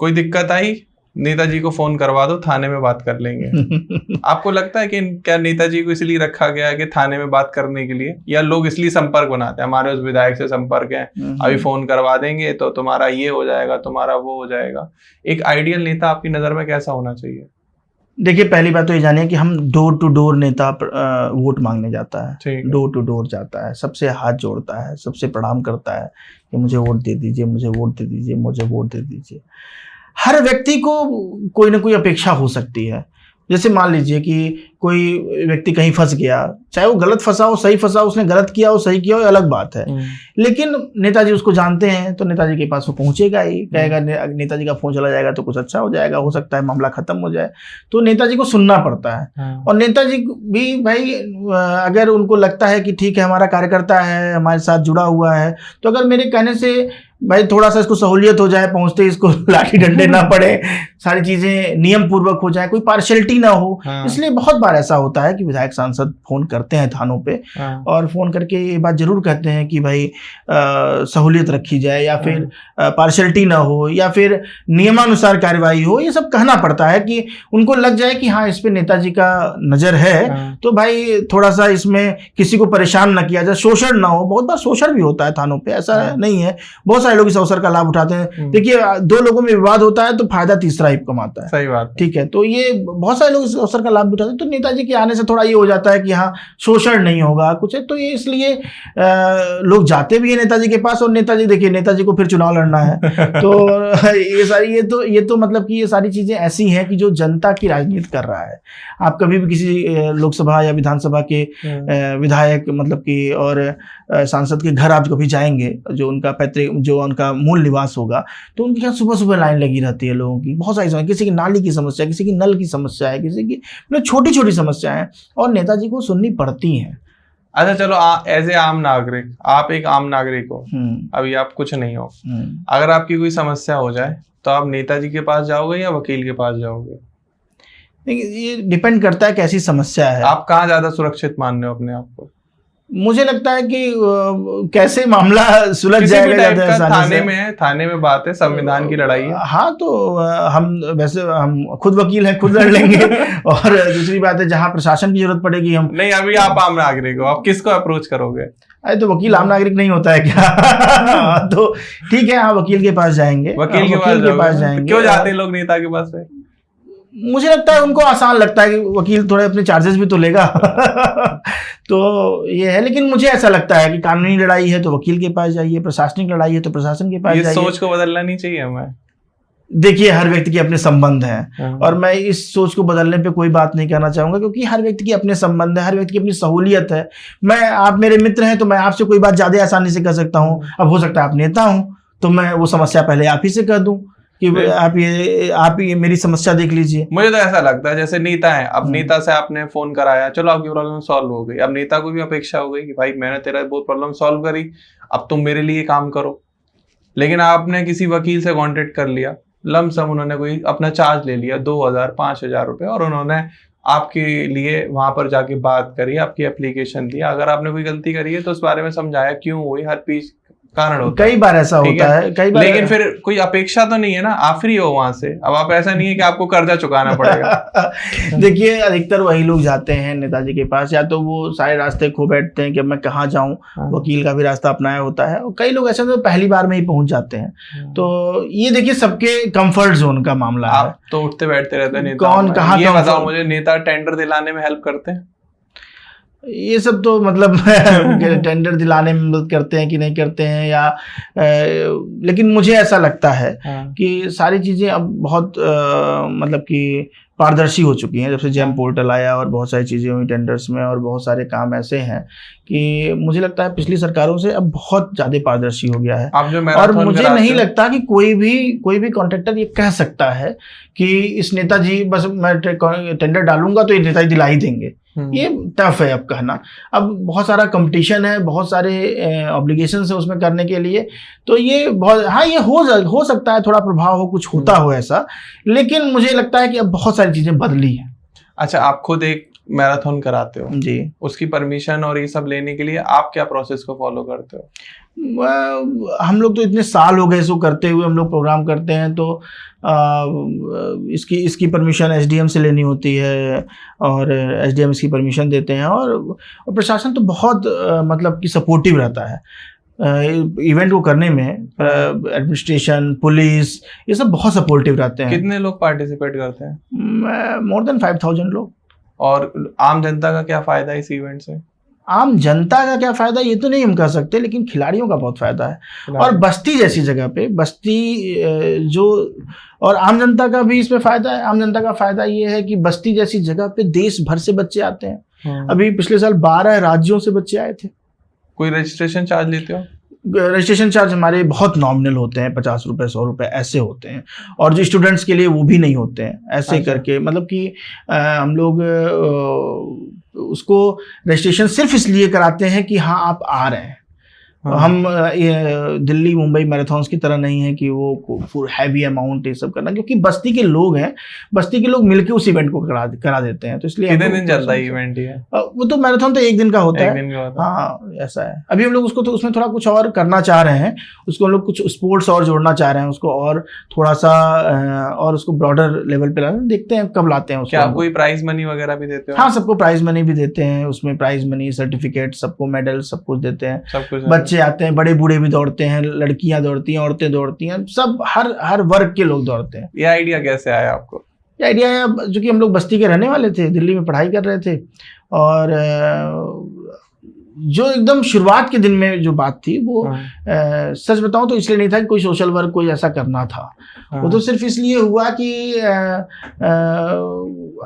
कोई दिक्कत आई, नेताजी को फोन करवा दो, थाने में बात कर लेंगे। आपको लगता है कि क्या नेताजी को इसलिए रखा गया है कि थाने में बात करने के लिए, या लोग इसलिए संपर्क बनाते हैं, हमारे उस विधायक से संपर्क है, अभी फोन करवा देंगे तो तुम्हारा ये हो जाएगा, तुम्हारा वो हो जाएगा। एक आइडियल नेता आपकी नजर में कैसा होना चाहिए? देखिए, पहली बात तो ये जानिए कि हम डोर टू डोर नेता वोट मांगने जाता है, डोर टू डोर जाता है, सबसे हाथ जोड़ता है, सबसे प्रणाम करता है कि मुझे वोट दे दीजिए, मुझे वोट दे दीजिए, मुझे वोट दे दीजिए। हर व्यक्ति को कोई ना कोई अपेक्षा हो सकती है। जैसे मान लीजिए कि कोई व्यक्ति कहीं फंस गया, चाहे वो गलत फंसा हो, सही फंसा हो, उसने गलत किया हो, सही किया हो, अलग बात है, लेकिन नेताजी उसको जानते हैं, तो नेताजी के पास वो पहुंचेगा ही, कहेगा नेताजी का फोन चला जाएगा तो कुछ अच्छा हो जाएगा, हो सकता है मामला खत्म हो जाए, तो नेताजी को सुनना पड़ता है। और नेताजी भी भाई, अगर उनको लगता है कि ठीक है हमारा कार्यकर्ता है, हमारे साथ जुड़ा हुआ है, तो अगर मेरे कहने से भाई थोड़ा सा इसको सहूलियत हो जाए, पहुंचते इसको लाठी डंडे ना पड़े, सारी चीजें नियम पूर्वक हो जाए, कोई पार्शियलिटी ना हो, इसलिए बहुत बार ऐसा होता है कि विधायक सांसद फोन करते हैं थानों पे, और फोन करके ये बात जरूर कहते हैं कि भाई सहूलियत रखी जाए, या फिर पार्शियलिटी ना हो, या फिर नियमानुसार कार्रवाई हो। ये सब कहना पड़ता है कि उनको लग जाए कि हाँ, इस पे नेताजी का नजर है, तो भाई थोड़ा सा इसमें किसी को परेशान ना किया जाए, शोषण ना हो। बहुत बार शोषण भी होता है थानों पे, ऐसा नहीं है, बहुत सारे लोग इस अवसर का लाभ उठाते हैं। देखिए, 2 लोगों में विवाद होता है तो फायदा तीसरा ही कमाता है। सही बात, ठीक है, तो ये बहुत सारे लोग इस अवसर का लाभ उठाते हैं, तो नेताजी के आने से थोड़ा ये हो जाता है कि हाँ, शोषण नहीं होगा कुछ है, तो ये इसलिए लोग जाते भी है नेताजी के पास। और नेताजी, देखिए, नेताजी को फिर चुनाव लड़ना है, तो ये तो मतलब कि ये सारी चीजें ऐसी हैं कि जो जनता की राजनीति कर रहा है। आप कभी भी किसी लोकसभा या विधानसभा के विधायक मतलब कि और सांसद के घर आप कभी जाएंगे, जो उनका पैतृक, जो उनका मूल निवास होगा, तो उनके यहाँ सुबह सुबह लाइन लगी रहती है लोगों की, बहुत सारी समस्या, किसी की नाली की समस्या, किसी की नल की समस्या है, किसी की मतलब छोटी छोटी समस्याएं, और नेताजी को सुननी पड़ती हैं। अच्छा, चलो, एज ए आम नागरिक, आप एक आम नागरिक हो, अभी आप कुछ नहीं हो, अगर आपकी कोई समस्या हो जाए तो आप नेताजी के पास जाओगे या वकील के पास जाओगे? ये डिपेंड करता है कैसी समस्या है। आप कहाँ ज्यादा सुरक्षित मान रहे हो अपने आप को? मुझे लगता है कि कैसे मामला सुलझ किसी भी जाएगा टाइप ज्यादा का आसानी थाने से। में है, थाने में बात है, संविधान की लड़ाई है। हाँ तो हम खुद वकील हैं, खुद लड़ लेंगे। और दूसरी बात है, जहाँ प्रशासन की जरूरत पड़ेगी हम। नहीं, अभी आप आम नागरिक हो, आप किसको अप्रोच करोगे? अरे तो वकील आम नागरिक नहीं होता है क्या? तो ठीक है, हाँ वकील के पास जाएंगे, वकील के पास जाओगे? तो क्यों जाते हैं लोग नेता के पास से? मुझे लगता है उनको आसान लगता है कि वकील थोड़े अपने चार्जेस भी तो लेगा। तो ये है, लेकिन मुझे ऐसा लगता है कि कानूनी लड़ाई है तो वकील के पास जाइए, प्रशासनिक लड़ाई है तो प्रशासन के पास ये जाइए। सोच को बदलना नहीं चाहिए हमें? देखिए, हर व्यक्ति के अपने संबंध हैं, हाँ। और मैं इस सोच को बदलने पे कोई बात नहीं कहना चाहूंगा, क्योंकि हर व्यक्ति के अपने संबंध है, हर व्यक्ति की अपनी सहूलियत है। आप मेरे मित्र हैं तो मैं आपसे कोई बात ज्यादा आसानी से कर सकता हूँ। अब हो सकता है आप नेता हूं तो मैं वो समस्या पहले आप ही से कर दूं कि आप ये मेरी समस्या देख लीजिए। मुझे तो ऐसा लगता है जैसे नेता है, अब नेता से आपने फोन कराया, चलो आपकी प्रॉब्लम सॉल्व हो गई, अब नेता को भी अपेक्षा हो गई कि भाई मैंने तेरा बहुत प्रॉब्लम सॉल्व करी, अब तुम मेरे लिए काम करो। लेकिन आपने किसी वकील से कांटेक्ट कर लिया, लमसम उन्होंने कोई अपना चार्ज ले लिया 2000 5000 रुपए, और उन्होंने आपके लिए वहां पर जाके बात करी, आपकी एप्लीकेशन दी, अगर आपने कोई गलती करी है तो उस बारे में समझाया क्यों हुई, हर चीज कारण होता है, कई बार ऐसा होता है, कई बार। लेकिन फिर कोई अपेक्षा तो नहीं है ना, आप फ्री हो वहां से। अब आप ऐसा नहीं है कि आपको कर्जा चुकाना पड़ेगा। देखिए, अधिकतर वही लोग जाते हैं नेताजी के पास, या तो वो सारे रास्ते खो बैठते हैं कि अब मैं कहाँ जाऊं, वकील का भी रास्ता अपनाया होता है, और कई लोग ऐसे तो पहली बार में ही पहुंच जाते हैं। तो ये देखिए सबके कंफर्ट जोन का मामला है। आप तो उठते बैठते रहते हैं नेता, कौन कहाँ, ये बताओ मुझे, नेता टेंडर दिलाने में हेल्प करते हैं? ये सब तो मतलब टेंडर दिलाने में मदद करते हैं कि नहीं करते हैं, या लेकिन मुझे ऐसा लगता है कि सारी चीज़ें अब बहुत मतलब कि पारदर्शी हो चुकी हैं, जब से जेम पोर्टल आया और बहुत सारी चीज़ें हुई टेंडर्स में, और बहुत सारे काम ऐसे हैं कि मुझे लगता है पिछली सरकारों से अब बहुत ज़्यादा पारदर्शी हो गया है। और मुझे नहीं लगता कि कोई भी कॉन्ट्रैक्टर ये कह सकता है कि इस नेताजी, बस मैं टेंडर डालूंगा तो ये नेताजी दिला ही देंगे। ये टफ है अब कहना। अब बहुत सारा कंपटीशन है, बहुत सारे ऑब्लिगेशंस है उसमें करने के लिए, तो ये बहुत, हाँ ये हो सकता है थोड़ा प्रभाव हो, कुछ होता हो ऐसा, लेकिन मुझे लगता है कि अब बहुत सारी चीजें बदली हैं। अच्छा, आप खुद एक मैराथन कराते हो जी, उसकी परमिशन और ये सब लेने के लिए आप क्या प्रोसेस को फॉलो करते हो? हम लोग तो इतने साल हो गए इसको करते हुए, हम लोग प्रोग्राम करते हैं, तो इसकी परमिशन एसडीएम से लेनी होती है, और एसडीएम इसकी परमिशन देते हैं, और प्रशासन तो बहुत मतलब कि सपोर्टिव रहता है इवेंट को करने में। एडमिनिस्ट्रेशन, पुलिस, ये सब बहुत सपोर्टिव रहते हैं। कितने लोग पार्टिसिपेट करते हैं? मोर देन 5000 लोग। और आम जनता का क्या फायदा है इस इवेंट से? आम जनता का क्या फायदा ये तो नहीं हम कह सकते, लेकिन खिलाड़ियों का बहुत फायदा है। और बस्ती जैसी जगह पे, जो, और आम जनता का भी इसमें फायदा है। आम जनता का फायदा ये है कि बस्ती जैसी जगह पे देश भर से बच्चे आते हैं। अभी पिछले साल 12 राज्यों से बच्चे आए थे। कोई रजिस्ट्रेशन चार्ज लेते हो? रजिस्ट्रेशन चार्ज हमारे बहुत नॉमिनल होते हैं, 50 रुपए 100 रुपए ऐसे होते हैं, और जो स्टूडेंट्स के लिए वो भी नहीं होते हैं ऐसे करके। मतलब कि हम लोग उसको रजिस्ट्रेशन सिर्फ इसलिए कराते हैं कि हाँ आप आ रहे हैं। हम दिल्ली मुंबई मैराथन्स की तरह नहीं है कि वो फुल हैवी अमाउंट ये सब करना, क्योंकि बस्ती के लोग हैं, बस्ती के लोग मिलके उस इवेंट को करा देते हैं। तो इसलिए कितने दिन चलता है इवेंट? ये वो तो मैराथन तो एक दिन का होता है। दिन का होता है। हाँ ऐसा है। अभी हम लोग उसको तो उसमें थोड़ा कुछ और करना चाह रहे हैं, उसको हम लोग कुछ स्पोर्ट्स और जोड़ना चाह रहे हैं, उसको और थोड़ा सा और उसको ब्रॉडर लेवल पे लाना, देखते हैं कब लाते हैं उसको। क्या आप कोई प्राइज मनी वगैरह भी देते हो? हाँ, सबको प्राइज मनी भी देते हैं, उसमें प्राइज मनी, सर्टिफिकेट, सबको मेडल, सब कुछ देते हैं। सब कुछ बच्चे आते हैं, बड़े बूढ़े भी दौड़ते हैं, लड़कियां दौड़ती हैं, औरतें दौड़ती हैं, सब हर वर्ग के लोग दौड़ते हैं। ये आइडिया कैसे आया आपको? ये आइडिया है, जो कि हम लोग बस्ती के रहने वाले थे, दिल्ली में पढ़ाई कर रहे थे, और जो एकदम शुरुआत के दिन में जो बात थी वो सच बताऊं तो इसलिए नहीं था कि कोई सोशल वर्क कोई ऐसा करना था। वो तो सिर्फ इसलिए हुआ कि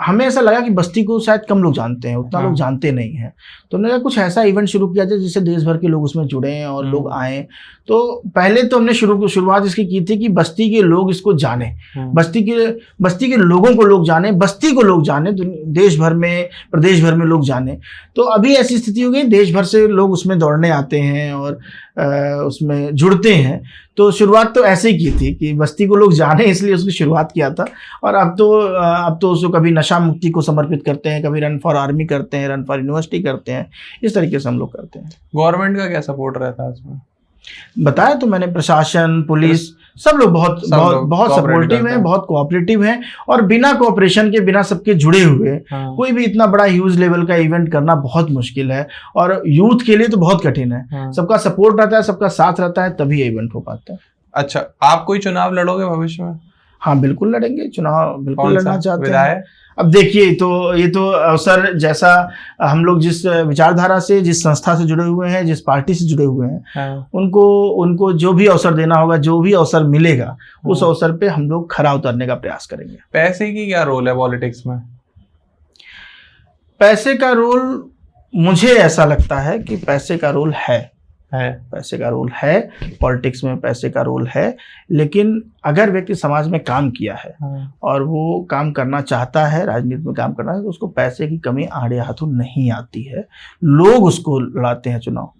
हमें ऐसा लगा कि बस्ती को शायद कम लोग जानते हैं, उतना लोग जानते नहीं हैं। तो हमने कहा कुछ ऐसा इवेंट शुरू किया जाए जिससे देश भर के लोग उसमें जुड़े और लोग आए। तो पहले तो हमने शुरुआत इसकी की थी कि बस्ती के लोग इसको जाने, बस्ती के लोगों को लोग जाने, बस्ती को लोग जाने, देश भर में, प्रदेश भर में लोग जाने। तो अभी ऐसी स्थिति हो गई, देश भर भर से लोग उसमें दौड़ने आते हैं और उसमें जुड़ते हैं। तो शुरुआत तो ऐसे ही की थी कि बस्ती को लोग जाने इसलिए उसकी शुरुआत किया था। और अब तो उसको कभी नशा मुक्ति को समर्पित करते हैं, कभी रन फॉर आर्मी करते हैं, रन फॉर यूनिवर्सिटी करते हैं, इस तरीके से हम लोग करते हैं। गवर्नमेंट का क्या सपोर्ट रहता है इसमें? बताया तो मैंने, प्रशासन, पुलिस, सब लोग बहुत सपोर्टिव हैं, बहुत कोऑपरेटिव हैं। और बिना कोऑपरेशन के, बिना सबके जुड़े हुए कोई भी इतना बड़ा ह्यूज लेवल का इवेंट करना बहुत मुश्किल है, और यूथ के लिए तो बहुत कठिन है। सबका सपोर्ट रहता है, सबका साथ रहता है, तभी इवेंट हो पाता है। अच्छा, आप कोई चुनाव लड़ोगे भविष्य में? हाँ बिल्कुल लड़ेंगे चुनाव, बिल्कुल लड़ना चाहते हैं। अब देखिए, ये तो अवसर, जैसा हम लोग जिस विचारधारा से, जिस संस्था से जुड़े हुए हैं, जिस पार्टी से जुड़े हुए हैं, उनको जो भी अवसर देना होगा, जो भी अवसर मिलेगा, उस अवसर पे हम लोग खरा उतरने का प्रयास करेंगे। पैसे की क्या रोल है पॉलिटिक्स में? पैसे का रोल, मुझे ऐसा लगता है कि पैसे का रोल है। पैसे का रोल है, पॉलिटिक्स में पैसे का रोल है। लेकिन अगर व्यक्ति समाज में काम किया है और वो काम करना चाहता है, राजनीति में काम करना है, तो उसको पैसे की कमी आड़े हाथों नहीं आती है। लोग उसको लड़ाते हैं चुनाव।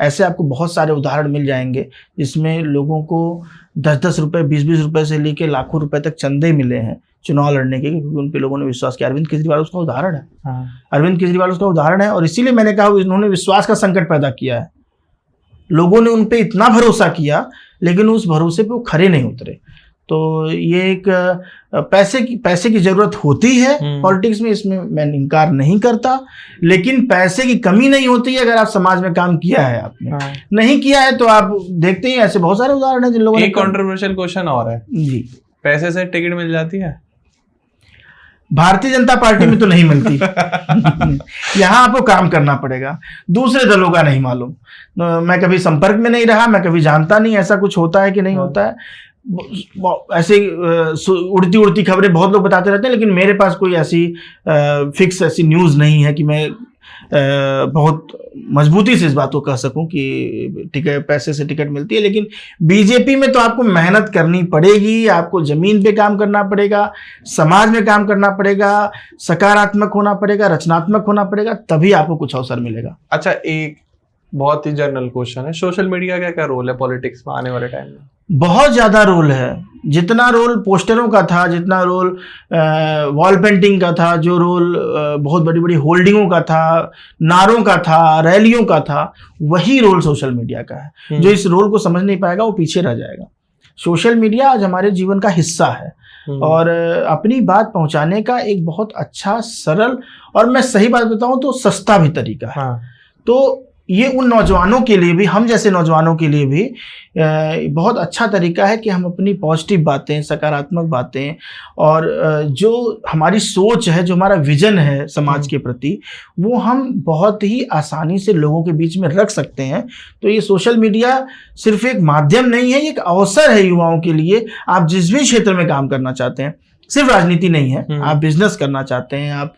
ऐसे आपको बहुत सारे उदाहरण मिल जाएंगे जिसमें लोगों को 10-10 रुपये, 20-20 रुपये से लेके लाखों रुपए तक चंदे मिले हैं चुनाव लड़ने के, क्योंकि उन पे लोगों ने विश्वास किया। अरविंद केजरीवाल उसका उदाहरण है। अरविंद केजरीवाल उसका उदाहरण है। और इसीलिए मैंने कहा, उन्होंने विश्वास का संकट पैदा किया है। लोगों ने उन पे इतना भरोसा किया, लेकिन उस भरोसे पे वो खरे नहीं उतरे। तो ये एक पैसे की जरूरत होती है पॉलिटिक्स में, इसमें मैं इनकार नहीं करता। लेकिन पैसे की कमी नहीं होती है अगर आप समाज में काम किया है। आपने नहीं किया है तो आप देखते ही ऐसे बहुत सारे उदाहरण हैं जिन लोगों ने। एक कंट्रोवर्शियल क्वेश्चन और है जी, पैसे से टिकट मिल जाती है? भारतीय जनता पार्टी में तो नहीं मिलती। यहाँ आपको काम करना पड़ेगा, दूसरे दलों का नहीं मालूम। मैं कभी संपर्क में नहीं रहा, मैं कभी जानता नहीं ऐसा कुछ होता है कि नहीं होता है। ऐसे उड़ती उड़ती खबरें बहुत लोग बताते रहते हैं, लेकिन मेरे पास कोई ऐसी फिक्स ऐसी न्यूज़ नहीं है कि मैं बहुत मजबूती से इस बात को कह सकूं कि टिकट, पैसे से टिकट मिलती है। लेकिन बीजेपी में तो आपको मेहनत करनी पड़ेगी, आपको जमीन पे काम करना पड़ेगा, समाज में काम करना पड़ेगा, सकारात्मक होना पड़ेगा, रचनात्मक होना पड़ेगा, तभी आपको कुछ अवसर मिलेगा। अच्छा, एक बहुत ही जनरल क्वेश्चन है, सोशल मीडिया का क्या रोल है पॉलिटिक्स में आने वाले टाइम में? बहुत ज़्यादा रोल है। जितना रोल पोस्टरों का था, जितना रोल वॉल पेंटिंग का था, जो रोल बहुत बड़ी बड़ी होल्डिंगों का था, नारों का था, रैलियों का था, वही रोल सोशल मीडिया का है। जो इस रोल को समझ नहीं पाएगा वो पीछे रह जाएगा। सोशल मीडिया आज हमारे जीवन का हिस्सा है और अपनी बात पहुंचाने का एक बहुत अच्छा, सरल और मैं सही बात बताऊं तो सस्ता भी तरीका है। तो ये उन नौजवानों के लिए भी, हम जैसे नौजवानों के लिए भी बहुत अच्छा तरीका है कि हम अपनी पॉजिटिव बातें, सकारात्मक बातें और जो हमारी सोच है, जो हमारा विजन है समाज के प्रति, वो हम बहुत ही आसानी से लोगों के बीच में रख सकते हैं। तो ये सोशल मीडिया सिर्फ एक माध्यम नहीं है, ये एक अवसर है युवाओं के लिए। आप जिस भी क्षेत्र में काम करना चाहते हैं, सिर्फ राजनीति नहीं है, आप बिजनेस करना चाहते हैं, आप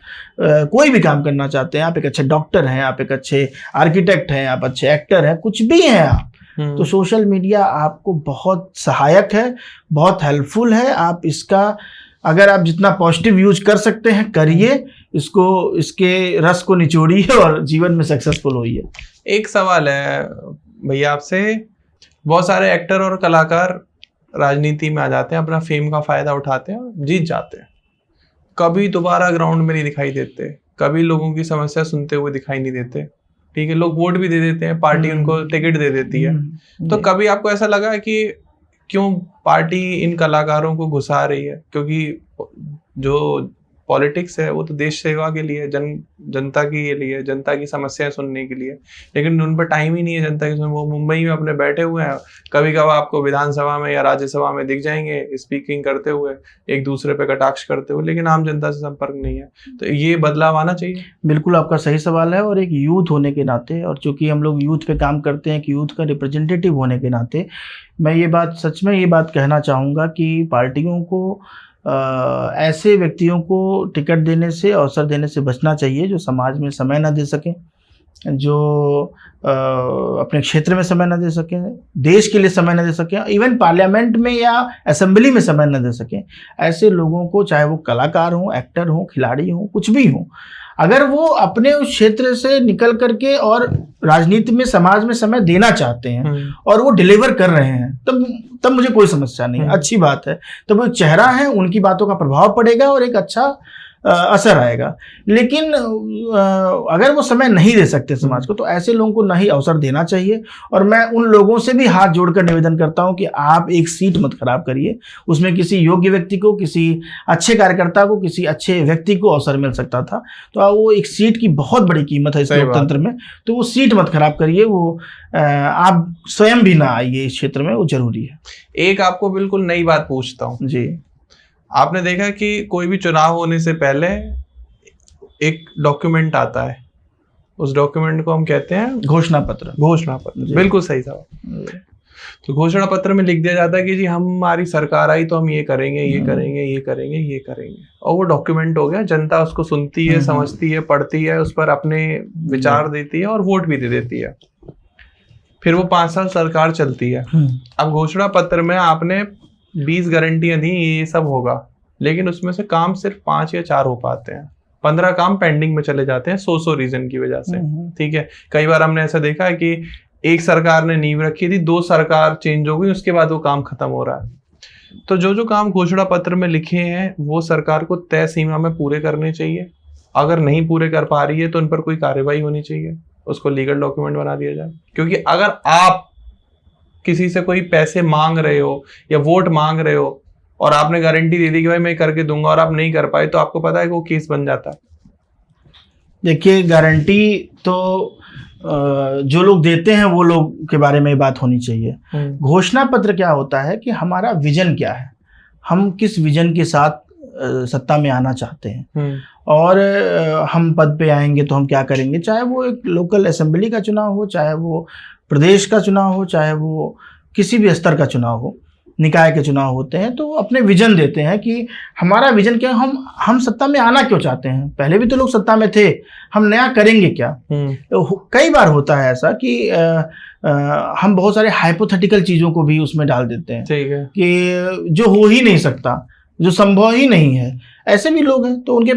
कोई भी काम करना चाहते हैं, आप एक अच्छे डॉक्टर हैं, आप एक अच्छे आर्किटेक्ट हैं, आप अच्छे एक्टर हैं, कुछ भी हैं आप, तो सोशल मीडिया आपको बहुत सहायक है, बहुत हेल्पफुल है। आप इसका अगर आप जितना पॉजिटिव यूज कर सकते हैं करिए, इसको, इसके रस को निचोड़िए और जीवन में सक्सेसफुल होइए। एक सवाल है भैया आपसे, बहुत सारे एक्टर और कलाकार राजनीति में आ जाते हैं, अपना फेम का फायदा उठाते हैं और जीत जाते हैं, कभी दोबारा ग्राउंड में नहीं दिखाई देते, कभी लोगों की समस्या सुनते हुए दिखाई नहीं देते। ठीक है, लोग वोट भी दे देते हैं, पार्टी उनको टिकट दे देती है। तो कभी आपको ऐसा लगा है कि क्यों पार्टी इन कलाकारों को घुसा रही है? क्योंकि जो पॉलिटिक्स है वो तो देश सेवा के लिए, जनता के लिए, जनता की समस्याएं सुनने के लिए, लेकिन उन पर टाइम ही नहीं है जनता की। वो मुंबई में अपने बैठे हुए हैं, कभी कभार आपको विधानसभा में या राज्यसभा में दिख जाएंगे स्पीकिंग करते हुए, एक दूसरे पे कटाक्ष करते हुए, लेकिन आम जनता से संपर्क नहीं है। तो ये बदलाव आना चाहिए। बिल्कुल आपका सही सवाल है। और एक यूथ होने के नाते, और चूंकि हम लोग यूथ पे काम करते हैं, कि यूथ का रिप्रेजेंटेटिव होने के नाते, मैं ये बात, सच में ये बात कहना चाहूँगा कि पार्टियों को ऐसे व्यक्तियों को टिकट देने से, अवसर देने से बचना चाहिए जो समाज में समय न दे सकें, जो अपने क्षेत्र में समय न दे सकें, देश के लिए समय न दे सकें, इवन पार्लियामेंट में या असेंबली में समय न दे सकें। ऐसे लोगों को, चाहे वो कलाकार हों, एक्टर हों, खिलाड़ी हों, कुछ भी हों, अगर वो अपने उस क्षेत्र से निकल करके और राजनीति में, समाज में समय देना चाहते हैं और वो डिलीवर कर रहे हैं, तब मुझे कोई समस्या नहीं है, अच्छी बात है। तब वो चेहरा है, उनकी बातों का प्रभाव पड़ेगा और एक अच्छा असर आएगा। लेकिन अगर वो समय नहीं दे सकते समाज को, तो ऐसे लोगों को नहीं अवसर देना चाहिए। और मैं उन लोगों से भी हाथ जोड़कर निवेदन करता हूं कि आप एक सीट मत खराब करिए, उसमें किसी योग्य व्यक्ति को, किसी अच्छे कार्यकर्ता को, किसी अच्छे व्यक्ति को अवसर मिल सकता था। तो वो एक सीट की बहुत बड़ी कीमत है इस लोकतंत्र में, तो वो सीट मत खराब करिए, वो आप स्वयं भी ना आइए इस क्षेत्र में, वो जरूरी है। एक आपको बिल्कुल नई बात पूछता हूँ जी, आपने देखा कि कोई भी चुनाव होने से पहले एक डॉक्यूमेंट आता है, उस डॉक्यूमेंट को हम कहते हैं घोषणा पत्र। घोषणा पत्र, बिल्कुल सही सवाल। तो घोषणा पत्र में लिख दिया जाता है कि जी हमारी सरकार आई तो हम ये करेंगे, ये करेंगे, ये करेंगे, ये करेंगे, और वो डॉक्यूमेंट हो गया। जनता उसको सुनती है, समझती है, पढ़ती है, उस पर अपने विचार देती है और वोट भी दे देती है। फिर वो 5 साल सरकार चलती है। अब घोषणा पत्र में आपने 20 गारंटियां दी, ये सब होगा, लेकिन उसमें से काम सिर्फ 5 या 4 हो पाते हैं। 15 काम पेंडिंग में चले जाते हैं 100 रीजन की वजह से। ठीक है, कई बार हमने ऐसा देखा है कि एक सरकार ने नींव रखी थी, 2 सरकार चेंज हो गई, उसके बाद वो काम खत्म हो रहा है। तो जो काम घोषणा पत्र में लिखे हैं वो सरकार को तय सीमा में पूरे करने चाहिए। अगर नहीं पूरे कर पा रही है तो उन पर कोई कार्रवाई होनी चाहिए, उसको लीगल डॉक्यूमेंट बना दिया जाए। क्योंकि अगर आप किसी से कोई पैसे मांग रहे हो या वोट मांग रहे हो और आपने गारंटी दे दी कि भाई मैं करके दूंगा, और आप नहीं कर पाए, तो आपको पता है कि वो केस बन जाता है। देखिए, गारंटी तो जो लोग देते हैं वो लोग के बारे में बात होनी चाहिए। घोषणा पत्र क्या होता है कि हमारा विजन क्या है, हम किस विजन के साथ सत्ता में आना चाहते हैं, और हम पद पे आएंगे तो हम क्या करेंगे। चाहे वो एक लोकल असेंबली का चुनाव हो, चाहे वो प्रदेश का चुनाव हो, चाहे वो किसी भी स्तर का चुनाव हो, निकाय के चुनाव होते हैं, तो अपने विजन देते हैं कि हमारा विजन क्या है, हम सत्ता में आना क्यों चाहते हैं। पहले भी तो लोग सत्ता में थे, हम नया करेंगे क्या। तो कई बार होता है ऐसा कि हम बहुत सारे हाइपोथेटिकल चीजों को भी उसमें डाल देते हैं कि जो हो ही नहीं सकता, जो संभव ही नहीं है। ऐसे भी लोग हैं, तो उनके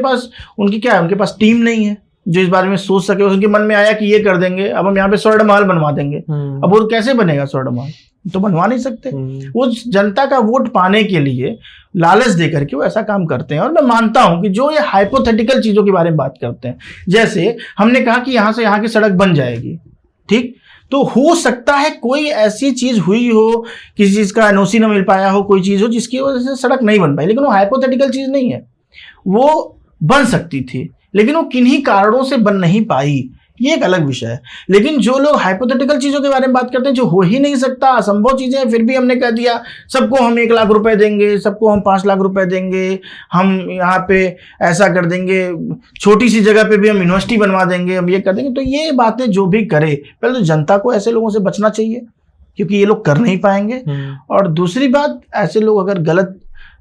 पास टीम नहीं है जो इस बारे में सोच सके। उनके मन में आया कि ये कर देंगे, अब हम यहाँ पे स्वर्ण महल बनवा देंगे। अब वो कैसे बनेगा स्वर्ण महल, तो बनवा नहीं सकते। वो जनता का वोट पाने के लिए लालच दे करके वो ऐसा काम करते हैं। और मैं मानता हूं कि जो ये हाइपोथेटिकल चीजों के बारे में बात करते हैं, जैसे हमने कहा कि यहां से यहां की सड़क बन जाएगी, ठीक, तो हो सकता है कोई ऐसी चीज हुई हो, किसी चीज का एनओसी न मिल पाया हो, कोई चीज हो जिसकी वजह से सड़क नहीं बन पाई, लेकिन वो हाइपोथेटिकल चीज नहीं है, वो बन सकती थी, लेकिन वो किन्हीं कारणों से बन नहीं पाई, ये एक अलग विषय है। लेकिन जो लोग हाइपोथेटिकल चीजों के बारे में बात करते हैं, जो हो ही नहीं सकता, असंभव चीजें हैं, फिर भी हमने कह दिया सबको हम 1 लाख रुपए देंगे, सबको हम 5 लाख रुपए देंगे, हम यहाँ पे ऐसा कर देंगे, छोटी सी जगह पे भी हम यूनिवर्सिटी बनवा देंगे, हम ये कर देंगे। तो ये बातें जो भी करे, पहले तो जनता को ऐसे लोगों से बचना चाहिए, क्योंकि ये लोग कर नहीं पाएंगे। और दूसरी बात, ऐसे लोग अगर गलत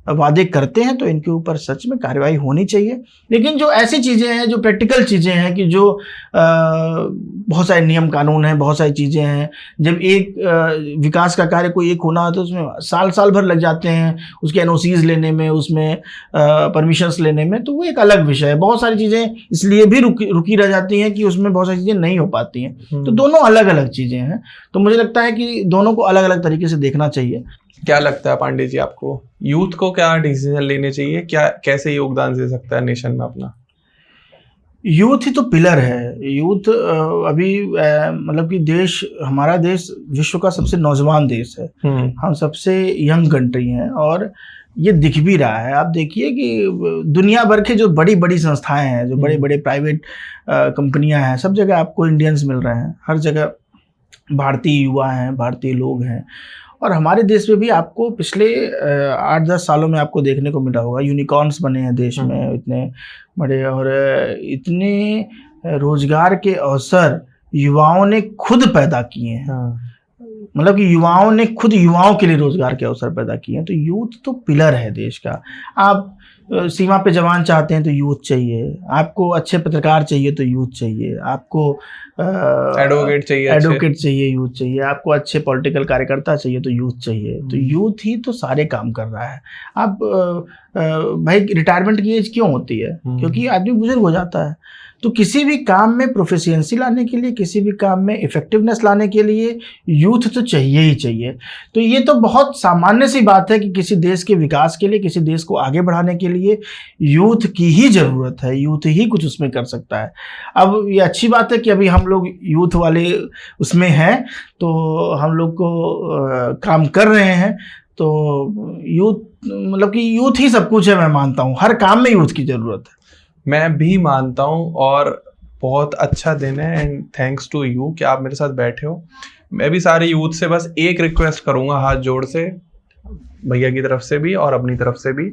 वादे करते हैं तो इनके ऊपर सच में कार्रवाई होनी चाहिए। लेकिन जो ऐसी चीज़ें हैं, जो प्रैक्टिकल चीज़ें हैं, कि जो बहुत सारे नियम कानून हैं, बहुत सारी चीज़ें हैं, जब एक विकास का कार्य कोई एक होना हो तो उसमें साल भर लग जाते हैं, उसके एनओसीज लेने में, उसमें परमिशंस लेने में, तो वो एक अलग विषय है। बहुत सारी चीज़ें इसलिए भी रुकी रह जाती हैं कि उसमें बहुत सारी चीज़ें नहीं हो पाती हैं। तो दोनों अलग अलग चीज़ें हैं, तो मुझे लगता है कि दोनों को अलग अलग तरीके से देखना चाहिए। क्या लगता है पांडे जी आपको, यूथ को क्या डिसीजन लेने चाहिए, क्या कैसे योगदान दे सकता है नेशन में अपना? यूथ ही तो पिलर है। यूथ अभी मतलब कि हमारा देश विश्व का सबसे नौजवान देश है, हम सबसे यंग कंट्री हैं, और ये दिख भी रहा है। आप देखिए कि दुनिया भर के जो बड़ी बड़ी संस्थाएं हैं, जो बड़े बड़े प्राइवेट कंपनियां हैं, सब जगह आपको इंडियंस मिल रहे हैं, हर जगह भारतीय युवा हैं, भारतीय लोग हैं। और हमारे देश में भी आपको पिछले 8-10 सालों में आपको देखने को मिला होगा, यूनिकॉर्न्स बने हैं देश में इतने बड़े, और इतने रोजगार के अवसर युवाओं ने खुद पैदा किए हैं। मतलब कि युवाओं ने खुद युवाओं के लिए रोजगार के अवसर पैदा किए हैं। तो यूथ तो पिलर है देश का। आप सीमा पे जवान चाहते हैं तो यूथ चाहिए, आपको अच्छे पत्रकार चाहिए तो यूथ चाहिए, आपको एडवोकेट चाहिए, एडवोकेट चाहिए, यूथ चाहिए, आपको अच्छे पॉलिटिकल कार्यकर्ता चाहिए तो यूथ चाहिए। तो यूथ ही तो सारे काम कर रहा है। आप भाई रिटायरमेंट की एज क्यों होती है? क्योंकि आदमी बुजुर्ग हो जाता है। तो किसी भी काम में प्रोफिशिएंसी लाने के लिए, किसी भी काम में इफेक्टिवनेस लाने के लिए यूथ तो चाहिए ही चाहिए। तो ये तो बहुत सामान्य सी बात है कि किसी देश के विकास के लिए, किसी देश को आगे बढ़ाने के लिए यूथ की ही ज़रूरत है, यूथ ही कुछ उसमें कर सकता है। अब ये अच्छी बात है कि अभी हम लोग यूथ वाले उसमें हैं, तो हम लोग को काम कर रहे हैं। तो यूथ मतलब कि यूथ ही सब कुछ है, मैं मानता हूँ हर काम में यूथ की ज़रूरत है। मैं भी मानता हूँ, और बहुत अच्छा दिन है एंड थैंक्स टू यू कि आप मेरे साथ बैठे हो। मैं भी सारे यूथ से बस एक रिक्वेस्ट करूँगा हाथ जोड़ से, भैया की तरफ से भी और अपनी तरफ से भी,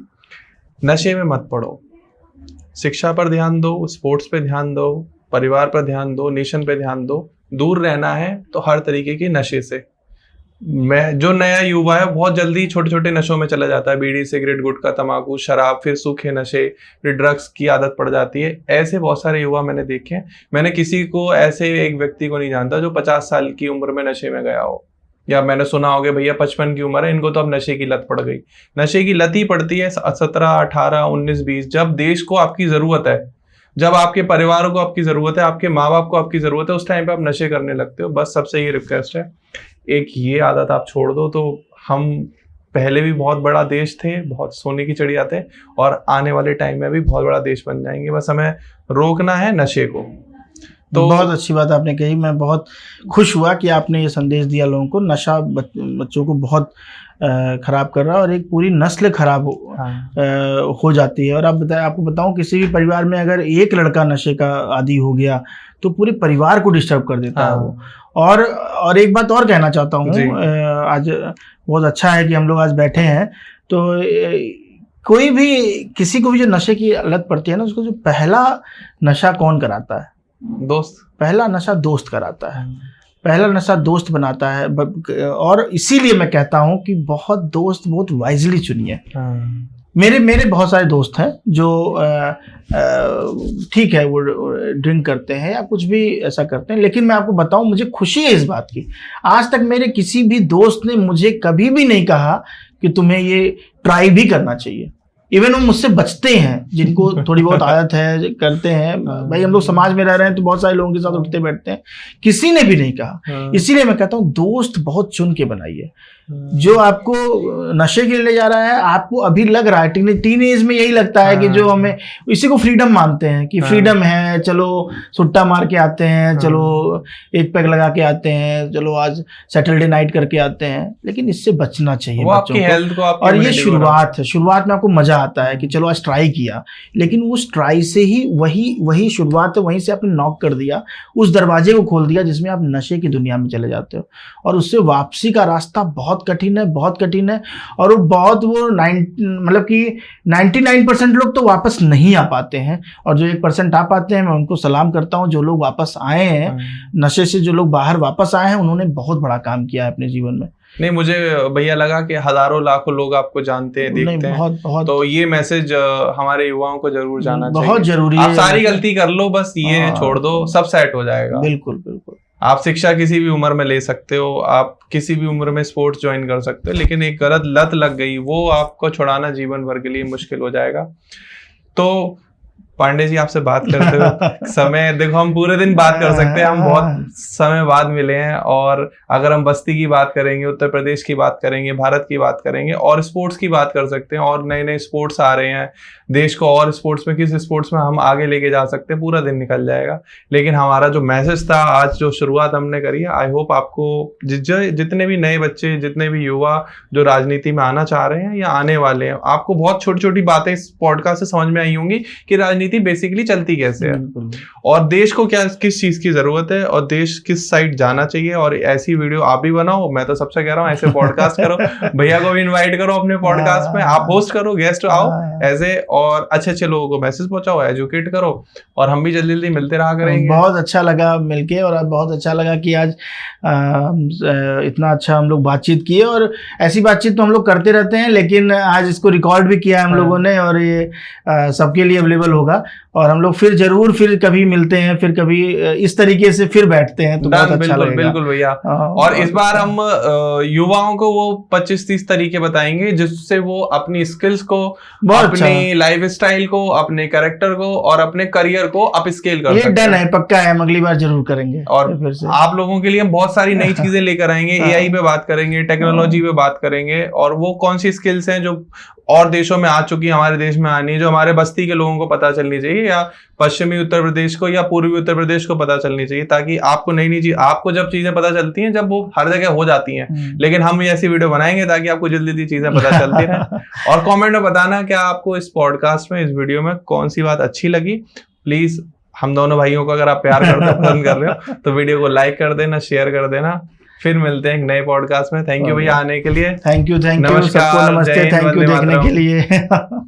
नशे में मत पड़ो। शिक्षा पर ध्यान दो, स्पोर्ट्स पे ध्यान दो, परिवार पर ध्यान दो, नेशन पे ध्यान दो। दूर रहना है तो हर तरीके के नशे से। मैं जो नया युवा है बहुत जल्दी छोटे छोटे नशों में चला जाता है, बीड़ी, सिगरेट, गुटखा, तंबाकू, शराब, फिर सूखे नशे, फिर ड्रग्स की आदत पड़ जाती है। ऐसे बहुत सारे युवा मैंने देखे हैं। मैंने किसी को ऐसे एक व्यक्ति को नहीं जानता जो 50 साल की उम्र में नशे में गया हो, या मैंने सुना होगा भैया 55 की उम्र है, इनको तो अब नशे की लत पड़ गई। नशे की लत ही पड़ती है 17, 18, 19, 20, जब देश को आपकी जरूरत है, जब आपके परिवार को आपकी जरूरत है, आपके माँ बाप को आपकी जरूरत है, उस टाइम पे आप नशे करने लगते हो। बस सबसे ये रिक्वेस्ट है, एक ये आदत आप छोड़ दो तो हम पहले भी बहुत बड़ा देश थे, बहुत सोने की चिड़िया थे, और आने वाले टाइम में भी बहुत बड़ा देश बन जाएंगे। बस हमें रोकना है नशे को। तो बहुत अच्छी बात आपने कही। मैं बहुत खुश हुआ कि आपने ये संदेश दिया लोगों को। नशा बच्चों को बहुत खराब कर रहा है और एक पूरी नस्ल खराब हो जाती है। और आपको बताऊं, किसी भी परिवार में अगर एक लड़का नशे का आदी हो गया तो पूरे परिवार को डिस्टर्ब कर देता है वो। और एक बात और कहना चाहता हूँ, आज बहुत अच्छा है कि हम लोग आज बैठे हैं। तो कोई भी किसी को भी जो नशे की लत पड़ती है ना, उसको जो पहला नशा कौन कराता है? दोस्त। पहला नशा दोस्त कराता है, पहला नशा दोस्त बनाता है। और इसीलिए मैं कहता हूं कि बहुत दोस्त बहुत वाइजली चुनिए। मेरे बहुत सारे दोस्त हैं जो ठीक है वो ड्रिंक करते हैं या कुछ भी ऐसा करते हैं, लेकिन मैं आपको बताऊं, मुझे खुशी है इस बात की, आज तक मेरे किसी भी दोस्त ने मुझे कभी भी नहीं कहा कि तुम्हें ये ट्राई भी करना चाहिए। इवन वो मुझसे बचते हैं, जिनको थोड़ी बहुत आदत है, करते हैं। भाई हम लोग समाज में रह रहे हैं तो बहुत सारे लोगों के साथ उठते बैठते हैं, किसी ने भी नहीं कहा। इसीलिए मैं कहता हूँ दोस्त बहुत चुन के बनाइए। जो आपको नशे के लिए ले जा रहा है, आपको अभी लग रहा है टीन एज में यही लगता है कि जो हमें, इसी को फ्रीडम मानते हैं कि फ्रीडम है, चलो सुट्टा मार के आते हैं, चलो एक पैक लगा के आते हैं, चलो आज सैटरडे नाइट करके आते हैं। लेकिन इससे बचना चाहिए बच्चों को। और ये शुरुआत है, शुरुआत में आपको मजा आता है कि चलो आज ट्राई किया, लेकिन उस ट्राई से ही वही शुरुआत है, वहीं से आपने नॉक कर दिया, उस दरवाजे को खोल दिया जिसमें आप नशे की दुनिया में चले जाते हो। और उससे वापसी का रास्ता बहुत कठिन है, बहुत कठिन है। और वो 99% लोग तो वापस नहीं आ पाते हैं, और जो 1% आ पाते हैं, मैं उनको सलाम करता हूँ। जो लोग वापस आए हैं नशे से, जो लोग बाहर वापस आए हैं, उन्होंने बहुत बड़ा काम किया है अपने जीवन में। नहीं, मुझे भैया लगा कि हजारों लाखों लोग आपको जानते हैं, देखते हैं। बहुत तो ये मैसेज हमारे युवाओं को जरूर जाना चाहिए, बहुत जरूरी है। आप सारी गलती कर लो, बस ये छोड़ दो, सब सेट हो जाएगा। बिल्कुल बिल्कुल। आप शिक्षा किसी भी उम्र में ले सकते हो, आप किसी भी उम्र में स्पोर्ट्स ज्वाइन कर सकते हो, लेकिन एक गलत लत लग गई, वो आपको छुड़ाना जीवन भर के लिए मुश्किल हो जाएगा। तो पांडे जी, आपसे बात करते हुए समय, देखो हम पूरे दिन बात कर सकते हैं, हम बहुत समय बाद मिले हैं। और अगर हम बस्ती की बात करेंगे, उत्तर प्रदेश की बात करेंगे, भारत की बात करेंगे, और स्पोर्ट्स की बात कर सकते हैं, और नए नए स्पोर्ट्स आ रहे हैं देश को, और स्पोर्ट्स में किस स्पोर्ट्स में हम आगे लेके जा सकते हैं, पूरा दिन निकल जाएगा। लेकिन हमारा जो मैसेज था, आज जो शुरुआत हमने करी है, आई होप आपको जितने भी नए बच्चे, जितने भी युवा जो राजनीति में आना चाह रहे हैं या आने वाले हैं, आपको बहुत छोटी छोटी बातें इस पॉडकास्ट से समझ में आई होंगी कि राजनीति राजनीति बेसिकली चलती कैसे है बिल्कुल। और देश को क्या किस चीज की जरूरत है और देश किस साइड जाना चाहिए। और ऐसी वीडियो आप भी बनाओ, मैं तो सबसे कह रहा हूँ ऐसे पॉडकास्ट करो, भैया को भी इनवाइट करो अपने पॉडकास्ट में, आप होस्ट करो, गेस्ट आओ ऐसे, और अच्छे अच्छे लोगों को मैसेज पहुंचाओ, एजुकेट करो, और हम भी जल्दी जल्दी मिलते रहा करेंगे। बहुत अच्छा लगा मिलके, और आज बहुत अच्छा लगा कि आज इतना अच्छा हम लोग बातचीत किए, और ऐसी बातचीत तो हम लोग करते रहते हैं, लेकिन आज इसको रिकॉर्ड भी किया हम लोगों ने, और ये सबके लिए अवेलेबल होगा। और हम लोग फिर जरूर फिर कभी मिलते हैं, फिर कभी इस तरीके से फिर बैठते हैं तो बहुत अच्छा लगेगा। बिल्कुल भैया। और इस बार हम युवाओं को वो 25-30 तरीके बताएंगे जिससे वो अपनी स्किल्स को, अपनी लाइफ स्टाइल को, अपने कैरेक्टर को और अपने करियर को अप स्केल कर सकते हैं। ये डन है, पक्का है, हम अगली बार जरूर करेंगे। और फिर से आप लोगों के लिए हम बहुत सारी नई चीजें लेकर आएंगे, एआई पे बात करेंगे, टेक्नोलॉजी पे बात करेंगे, और वो कौन सी स्किल्स हैं जो और देशों में आ चुकी है, हमारे देश में आनी है, जो हमारे बस्ती के लोगों को पता चलनी चाहिए, या पश्चिमी उत्तर प्रदेश को या पूर्वी उत्तर प्रदेश को पता चलनी चाहिए, ताकि आपको नई नई चीज, आपको जब चीजें पता चलती हैं, जब वो हर जगह हो जाती हैं, लेकिन हम ऐसी वीडियो बनाएंगे ताकि आपको जल्दी जल्दी चीजें पता चलती रहे। और कमेंट में बताना क्या आपको इस पॉडकास्ट में, इस वीडियो में कौन सी बात अच्छी लगी। प्लीज हम दोनों भाइयों को अगर आप प्यार करते हो, पसंद कर रहे हो, तो वीडियो को लाइक कर देना, शेयर कर देना। फिर मिलते हैं एक नए पॉडकास्ट में। थैंक यू भैया आने के लिए। थैंक यू नमस्कार, सबको नमस्ते, थैंक यू देखने के लिए।